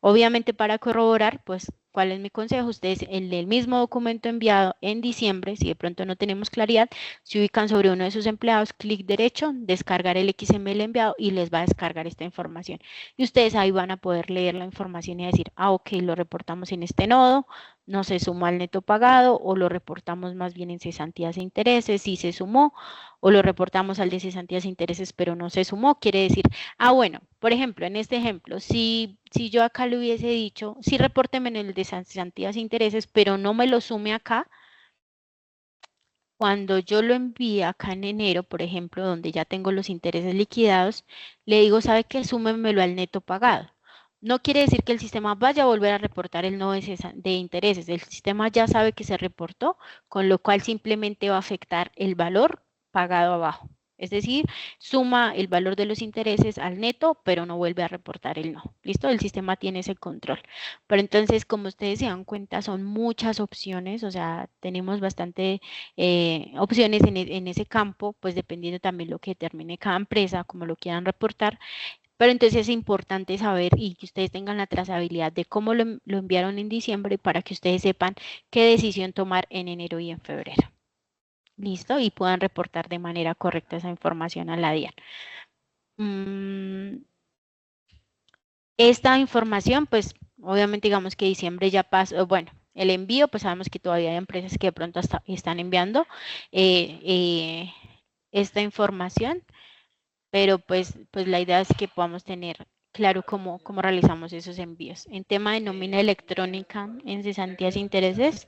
Obviamente para corroborar, pues, ¿cuál es mi consejo? Ustedes en el mismo documento enviado en diciembre, si de pronto no tenemos claridad, se ubican sobre uno de sus empleados, clic derecho, descargar el XML enviado y les va a descargar esta información. Y ustedes ahí van a poder leer la información y decir, ok, lo reportamos en este nodo, no se sumó al neto pagado o lo reportamos más bien en cesantías e intereses, si se sumó o lo reportamos al de cesantías e intereses pero no se sumó, quiere decir, bueno, por ejemplo, en este ejemplo, si yo acá le hubiese dicho, sí repórteme en el de cesantías e intereses, pero no me lo sume acá, cuando yo lo envíe acá en enero, por ejemplo, donde ya tengo los intereses liquidados, le digo, ¿sabe qué? Súmemelo al neto pagado. No quiere decir que el sistema vaya a volver a reportar el no de intereses. El sistema ya sabe que se reportó, con lo cual simplemente va a afectar el valor pagado abajo. Es decir, suma el valor de los intereses al neto, pero no vuelve a reportar el no. ¿Listo? El sistema tiene ese control. Pero entonces, como ustedes se dan cuenta, son muchas opciones, o sea, tenemos bastante opciones en ese campo, pues dependiendo también lo que determine cada empresa, como lo quieran reportar. Pero entonces es importante saber y que ustedes tengan la trazabilidad de cómo lo enviaron en diciembre para que ustedes sepan qué decisión tomar en enero y en febrero. ¿Listo? Y puedan reportar de manera correcta esa información a la DIAN. Esta información, pues obviamente digamos que diciembre ya pasó, bueno, el envío, pues sabemos que todavía hay empresas que de pronto están enviando esta información, pero pues la idea es que podamos tener claro cómo realizamos esos envíos. En tema de nómina electrónica, en cesantías e intereses,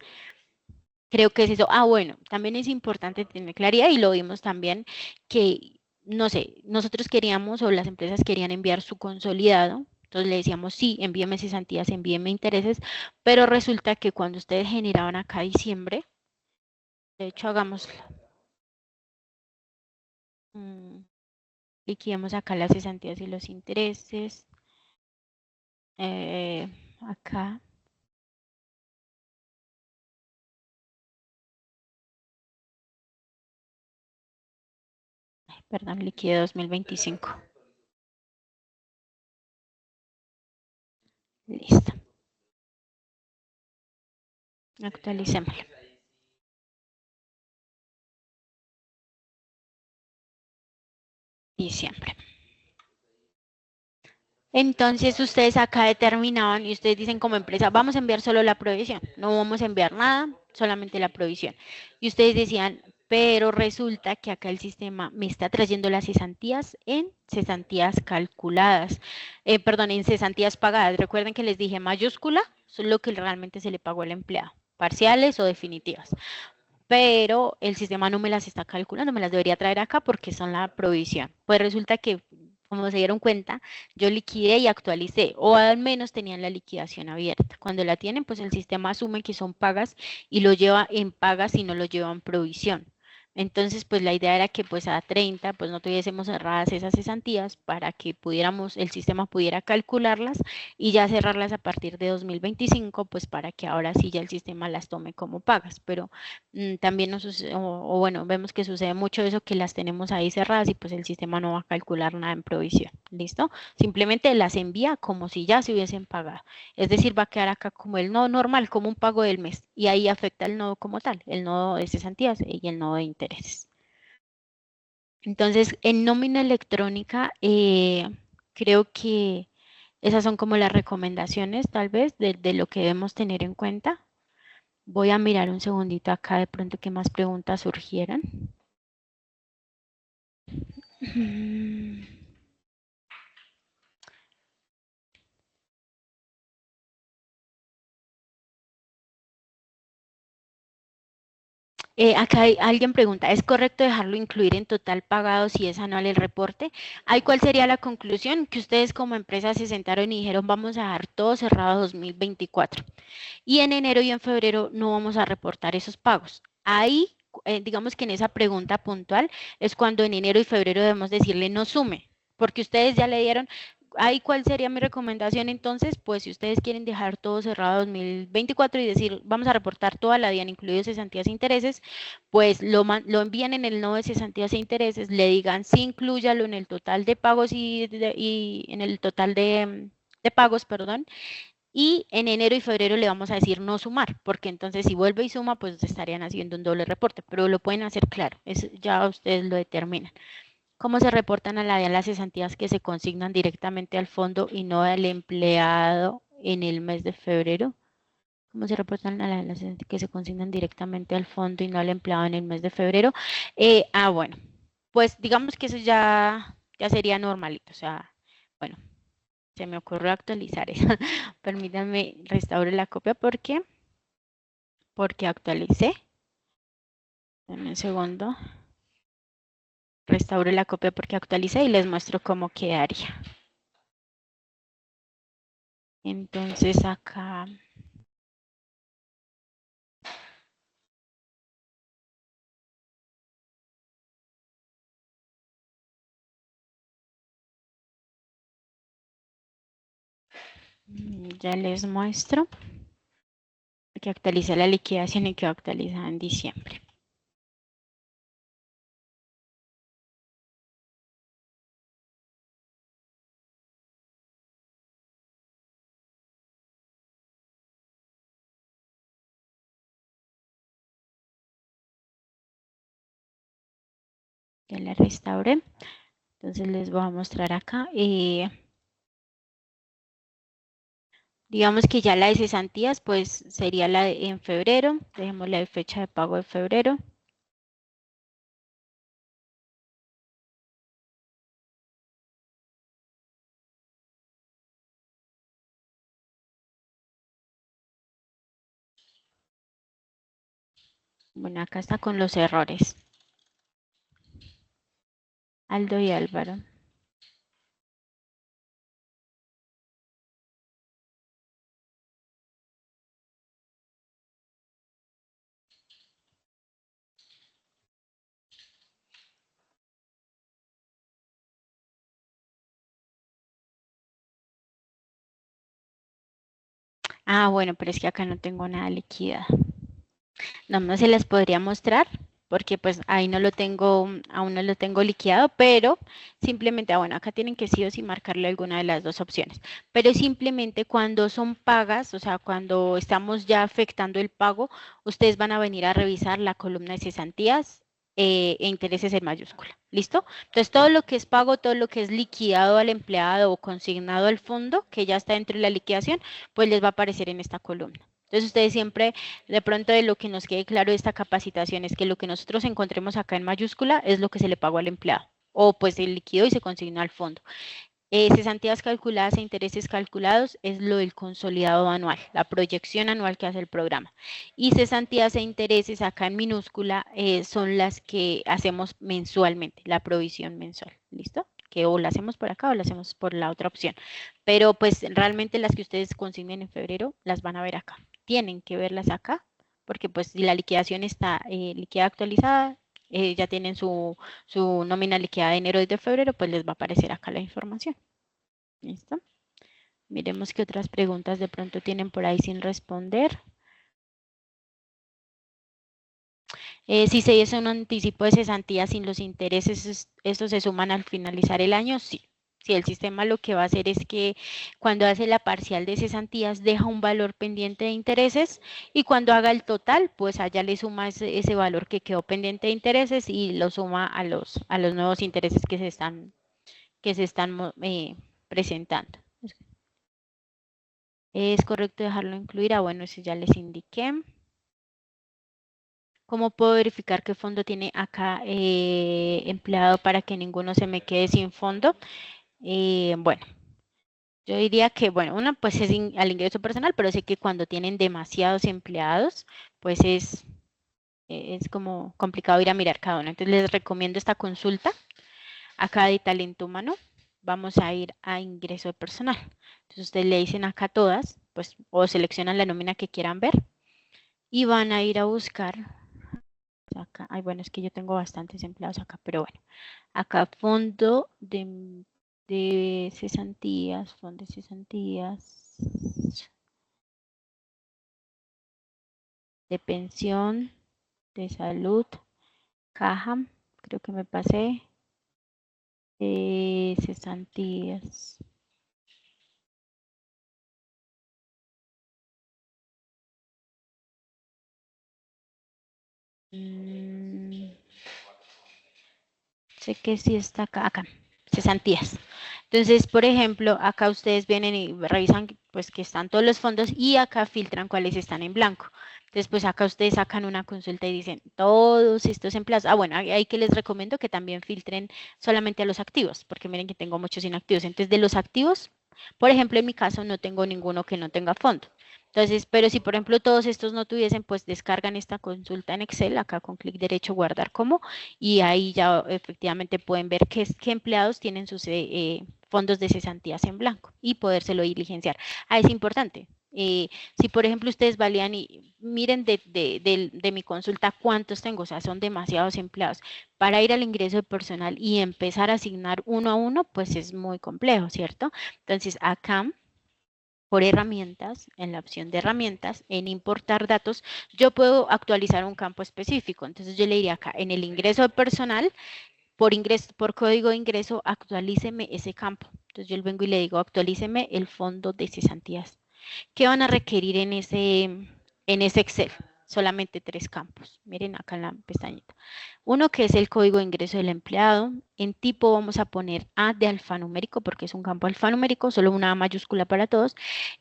creo que es eso. Ah, bueno, también es importante tener claridad y lo vimos también que, no sé, nosotros queríamos o las empresas querían enviar su consolidado. Entonces le decíamos, sí, envíeme cesantías, envíeme intereses, pero resulta que cuando ustedes generaban acá diciembre, de hecho hagámoslo, liquidemos acá las cesantías y los intereses, acá, perdón, liquide 2025. Listo. Actualicémoslo. Diciembre. Entonces ustedes acá determinaban y ustedes dicen como empresa, vamos a enviar solo la provisión, no vamos a enviar nada, solamente la provisión. Y ustedes decían, pero resulta que acá el sistema me está trayendo las cesantías en cesantías calculadas, perdón, en cesantías pagadas. Recuerden que les dije mayúscula, son lo que realmente se le pagó al empleado, parciales o definitivas. Pero el sistema no me las está calculando, me las debería traer acá porque son la provisión. Pues resulta que, como se dieron cuenta, yo liquidé y actualicé, o al menos tenían la liquidación abierta. Cuando la tienen, pues el sistema asume que son pagas y lo lleva en pagas y no lo lleva en provisión. Entonces, pues la idea era que pues a 30, pues no tuviésemos cerradas esas cesantías para que pudiéramos, el sistema pudiera calcularlas y ya cerrarlas a partir de 2025, pues para que ahora sí ya el sistema las tome como pagas. Pero también nos sucede, o bueno, vemos que sucede mucho eso que las tenemos ahí cerradas y pues el sistema no va a calcular nada en provisión. ¿Listo? Simplemente las envía como si ya se hubiesen pagado. Es decir, va a quedar acá como el nodo normal, como un pago del mes. Y ahí afecta el nodo como tal, el nodo de cesantías y el nodo de intereses. Entonces, en nómina electrónica, creo que esas son como las recomendaciones, tal vez, de lo que debemos tener en cuenta. Voy a mirar un segundito acá de pronto qué más preguntas surgieran. Acá alguien pregunta, ¿es correcto dejarlo incluir en total pagado si es anual el reporte? ¿Ahí cuál sería la conclusión? Que ustedes como empresa se sentaron y dijeron, vamos a dejar todo cerrado 2024. Y en enero y en febrero no vamos a reportar esos pagos. Ahí, digamos que en esa pregunta puntual es cuando en enero y febrero debemos decirle no sume, porque ustedes ya le dieron. Ahí, ¿cuál sería mi recomendación entonces? Pues si ustedes quieren dejar todo cerrado 2024 y decir, vamos a reportar toda la DIAN, incluidos cesantías e intereses, pues lo envían en el nodo de cesantías e intereses, le digan sí, inclúyalo en el total de pagos y en el total de pagos, perdón, y en enero y febrero le vamos a decir no sumar, porque entonces si vuelve y suma, pues estarían haciendo un doble reporte, pero lo pueden hacer claro, ya ustedes lo determinan. ¿Cómo se reportan a la DIAN las cesantías que se consignan directamente al fondo y no al empleado en el mes de febrero? ¿Cómo se reportan a la DIAN las cesantías que se consignan directamente al fondo y no al empleado en el mes de febrero? Bueno, pues digamos que eso ya sería normalito, o sea, bueno, se me ocurrió actualizar eso. Permítanme restaure la copia porque actualicé. Dame un segundo. Restaure la copia porque actualicé y les muestro cómo quedaría. Entonces acá Ya les muestro que actualiza la liquidación y que actualiza en diciembre. Ya la restauré. Entonces les voy a mostrar acá. Digamos que ya la de cesantías, pues sería la en febrero. Dejemos la de fecha de pago de febrero. Bueno, acá está con los errores. Aldo y Álvaro. Ah, bueno, pero es que acá no tengo nada liquidado. No se las podría mostrar porque pues ahí no lo tengo, aún no lo tengo liquidado, pero simplemente, bueno, acá tienen que sí o sí marcarle alguna de las dos opciones, pero simplemente cuando son pagas, o sea, cuando estamos ya afectando el pago, ustedes van a venir a revisar la columna de cesantías e intereses en mayúscula, ¿listo? Entonces, todo lo que es pago, todo lo que es liquidado al empleado o consignado al fondo, que ya está dentro de la liquidación, pues les va a aparecer en esta columna. Entonces, ustedes siempre de pronto de lo que nos quede claro de esta capacitación es que lo que nosotros encontremos acá en mayúscula es lo que se le pagó al empleado o pues el liquidó y se consignó al fondo. Cesantías calculadas e intereses calculados es lo del consolidado anual, la proyección anual que hace el programa. Y cesantías e intereses acá en minúscula son las que hacemos mensualmente, la provisión mensual. ¿Listo? Que o la hacemos por acá o la hacemos por la otra opción. Pero pues realmente las que ustedes consignen en febrero las van a ver acá. Tienen que verlas acá porque pues si la liquidación está liquidada actualizada, ya tienen su nómina liquidada de enero y de febrero, pues les va a aparecer acá la información. ¿Listo? Miremos qué otras preguntas de pronto tienen por ahí sin responder. Si se hizo un anticipo de cesantía sin los intereses, ¿estos se suman al finalizar el año? Sí. Si el sistema lo que va a hacer es que cuando hace la parcial de cesantías deja un valor pendiente de intereses y cuando haga el total, pues allá le suma ese valor que quedó pendiente de intereses y lo suma a los nuevos intereses que se están presentando. ¿Es correcto dejarlo incluir? Ah, bueno, eso ya les indiqué. ¿Cómo puedo verificar qué fondo tiene acá empleado para que ninguno se me quede sin fondo? Bueno, yo diría que, bueno, una pues es al ingreso personal, pero sé que cuando tienen demasiados empleados, pues es como complicado ir a mirar cada uno. Entonces les recomiendo esta consulta acá de talento humano. Vamos a ir a ingreso de personal. Entonces ustedes le dicen acá todas, pues o seleccionan la nómina que quieran ver y van a ir a buscar acá. Ay, bueno, es que yo tengo bastantes empleados acá, pero bueno. Acá fondo de cesantías, fondo de cesantías, de pensión, de salud, caja, creo que me pasé, cesantías. Sé que sí está acá, cesantías. Entonces, por ejemplo, acá ustedes vienen y revisan pues que están todos los fondos y acá filtran cuáles están en blanco. Entonces, pues acá ustedes sacan una consulta y dicen todos estos empleados. Ah, bueno, ahí que les recomiendo que también filtren solamente a los activos, porque miren que tengo muchos inactivos. Entonces, de los activos, por ejemplo, en mi caso no tengo ninguno que no tenga fondo. Entonces, pero si por ejemplo todos estos no tuviesen, pues descargan esta consulta en Excel, acá con clic derecho, guardar como, y ahí ya efectivamente pueden ver qué empleados tienen sus fondos de cesantías en blanco y podérselo diligenciar. Ah, es importante. Si por ejemplo ustedes valían y miren de mi consulta cuántos tengo, o sea, son demasiados empleados. Para ir al ingreso de personal y empezar a asignar uno a uno, pues es muy complejo, ¿cierto? Entonces acá por herramientas, en la opción de herramientas, en importar datos, yo puedo actualizar un campo específico. Entonces yo le diría acá, en el ingreso personal, por código de ingreso, actualíceme ese campo. Entonces yo vengo y le digo, actualíceme el fondo de cesantías. ¿Qué van a requerir en ese Excel? Solamente 3 campos. Miren acá en la pestañita. Uno que es el código de ingreso del empleado. En tipo vamos a poner A de alfanumérico porque es un campo alfanumérico, solo una A mayúscula para todos.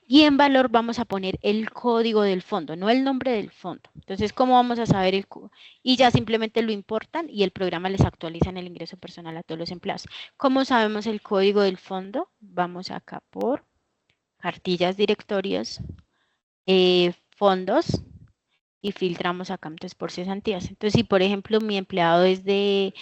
Y en valor vamos a poner el código del fondo, no el nombre del fondo. Entonces, ¿cómo vamos a saber el código? Y ya simplemente lo importan y el programa les actualiza en el ingreso personal a todos los empleados. ¿Cómo sabemos el código del fondo? Vamos acá por cartillas, directorios, fondos y filtramos acá entonces por cesantías. Entonces, si por ejemplo mi empleado es de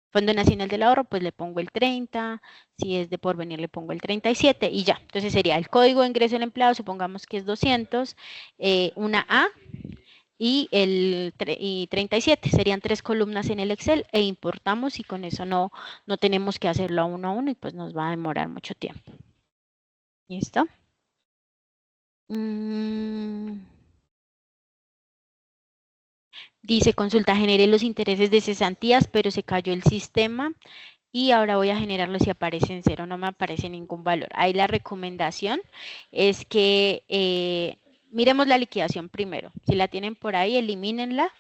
Fondo Nacional del Ahorro, pues le pongo el 30, si es de Porvenir le pongo el 37 y ya. Entonces sería el código de ingreso del empleado, supongamos que es 200, una A y 37. Serían 3 columnas en el Excel e importamos y con eso no tenemos que hacerlo a uno y pues nos va a demorar mucho tiempo. ¿Listo? Dice, consulta, generé los intereses de cesantías, pero se cayó el sistema y ahora voy a generarlo si aparece en cero, no me aparece ningún valor. Ahí la recomendación es que miremos la liquidación primero. Si la tienen por ahí, elimínenla.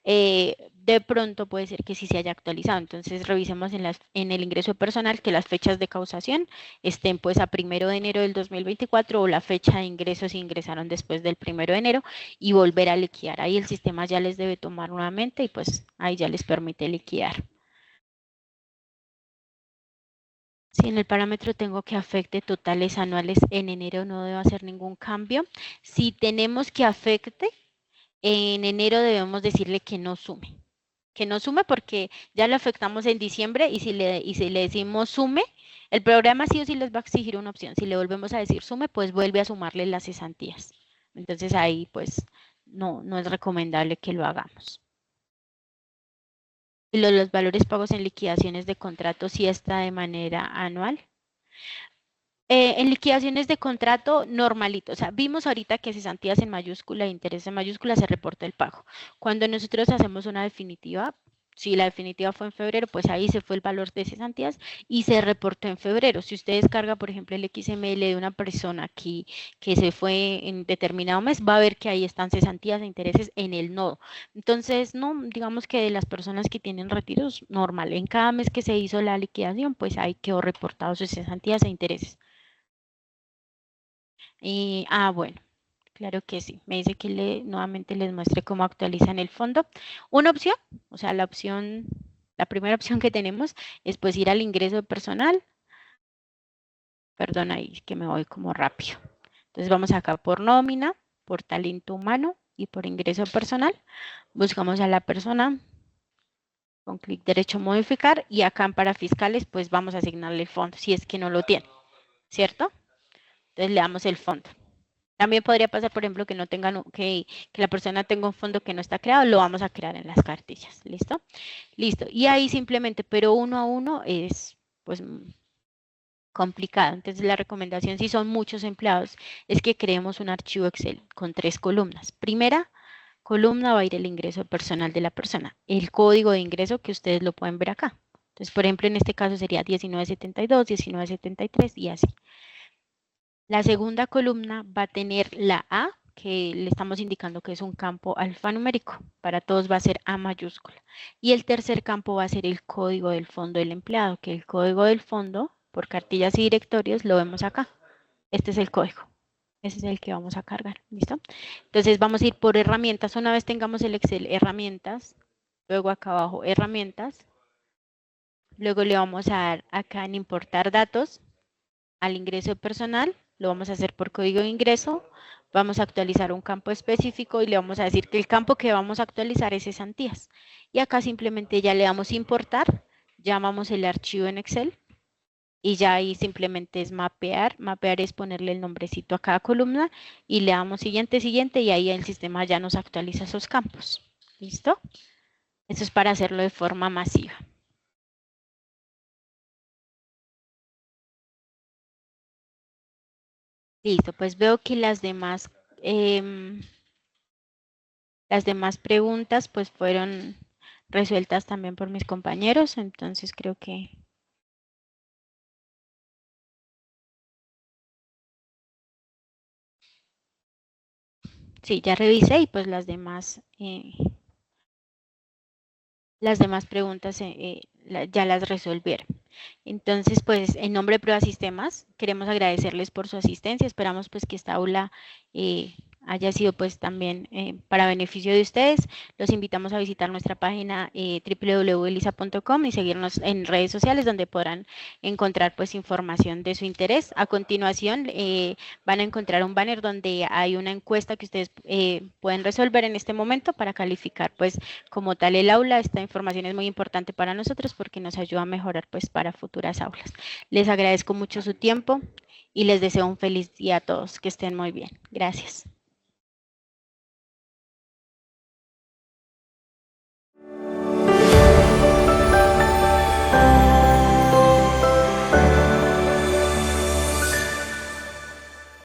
De pronto puede ser que sí se haya actualizado. Entonces revisemos en el ingreso personal que las fechas de causación estén pues a 1 de enero del 2024 o la fecha de ingresos si ingresaron después del 1 de enero y volver a liquidar. Ahí el sistema ya les debe tomar nuevamente y pues ahí ya les permite liquidar. Si en el parámetro tengo que afecte totales anuales en enero, no debo hacer ningún cambio. Si tenemos que afecte, en enero debemos decirle que no sume. Que no sume porque ya lo afectamos en diciembre y si le decimos sume, el programa sí o sí les va a exigir una opción. Si le volvemos a decir sume, pues vuelve a sumarle las cesantías. Entonces ahí pues no es recomendable que lo hagamos. Y los valores pagos en liquidaciones de contrato sí está de manera anual. En liquidaciones de contrato normalito, o sea, vimos ahorita que cesantías en mayúscula e interés en mayúscula se reporta el pago. Cuando nosotros hacemos una definitiva, si la definitiva fue en febrero, pues ahí se fue el valor de cesantías y se reportó en febrero. Si usted descarga, por ejemplo, el XML de una persona aquí que se fue en determinado mes, va a ver que ahí están cesantías e intereses en el nodo. Entonces, no, digamos que de las personas que tienen retiros, normal. En cada mes que se hizo la liquidación, pues ahí quedó reportado sus cesantías e intereses. Bueno, claro que sí. Me dice que nuevamente les muestre cómo actualizan el fondo. Una opción, o sea, la primera opción que tenemos es pues ir al ingreso personal. Perdón ahí que me voy como rápido. Entonces vamos acá por nómina, por talento humano y por ingreso personal. Buscamos a la persona con clic derecho modificar y acá en parafiscales pues vamos a asignarle el fondo si es que no lo tiene, ¿cierto? Entonces le damos el fondo. También podría pasar, por ejemplo, que no tengan, que la persona tenga un fondo que no está creado, lo vamos a crear en las cartillas, ¿listo? Listo, y ahí simplemente, pero uno a uno es, pues, complicado. Entonces, la recomendación, si son muchos empleados, es que creemos un archivo Excel con 3 columnas. Primera columna va a ir el ingreso personal de la persona, el código de ingreso que ustedes lo pueden ver acá. Entonces, por ejemplo, en este caso sería 1972, 1973 y así. La segunda columna va a tener la A, que le estamos indicando que es un campo alfanumérico. Para todos va a ser A mayúscula. Y el tercer campo va a ser el código del fondo del empleado, que el código del fondo, por cartillas y directorios, lo vemos acá. Este es el código. Ese es el que vamos a cargar. ¿Listo? Entonces vamos a ir por herramientas. Una vez tengamos el Excel, herramientas. Luego acá abajo, herramientas. Luego le vamos a dar acá en importar datos al ingreso personal, lo vamos a hacer por código de ingreso, vamos a actualizar un campo específico y le vamos a decir que el campo que vamos a actualizar es cesantías. Y acá simplemente ya le damos importar, llamamos el archivo en Excel y ya ahí simplemente es mapear, mapear es ponerle el nombrecito a cada columna y le damos siguiente, siguiente y ahí el sistema ya nos actualiza esos campos. ¿Listo? Eso es para hacerlo de forma masiva. Listo, pues veo que las demás preguntas pues fueron resueltas también por mis compañeros, entonces creo que sí, ya revisé y pues las demás preguntas ya las resolvieron. Entonces, pues en nombre de Prueba Sistemas, queremos agradecerles por su asistencia. Esperamos pues que esta aula eh, haya sido pues también para beneficio de ustedes. Los invitamos a visitar nuestra página www.elisa.com y seguirnos en redes sociales donde podrán encontrar pues información de su interés. A continuación van a encontrar un banner donde hay una encuesta que ustedes pueden resolver en este momento para calificar pues como tal el aula. Esta información es muy importante para nosotros porque nos ayuda a mejorar pues para futuras aulas. Les agradezco mucho su tiempo y les deseo un feliz día a todos. Que estén muy bien. Gracias.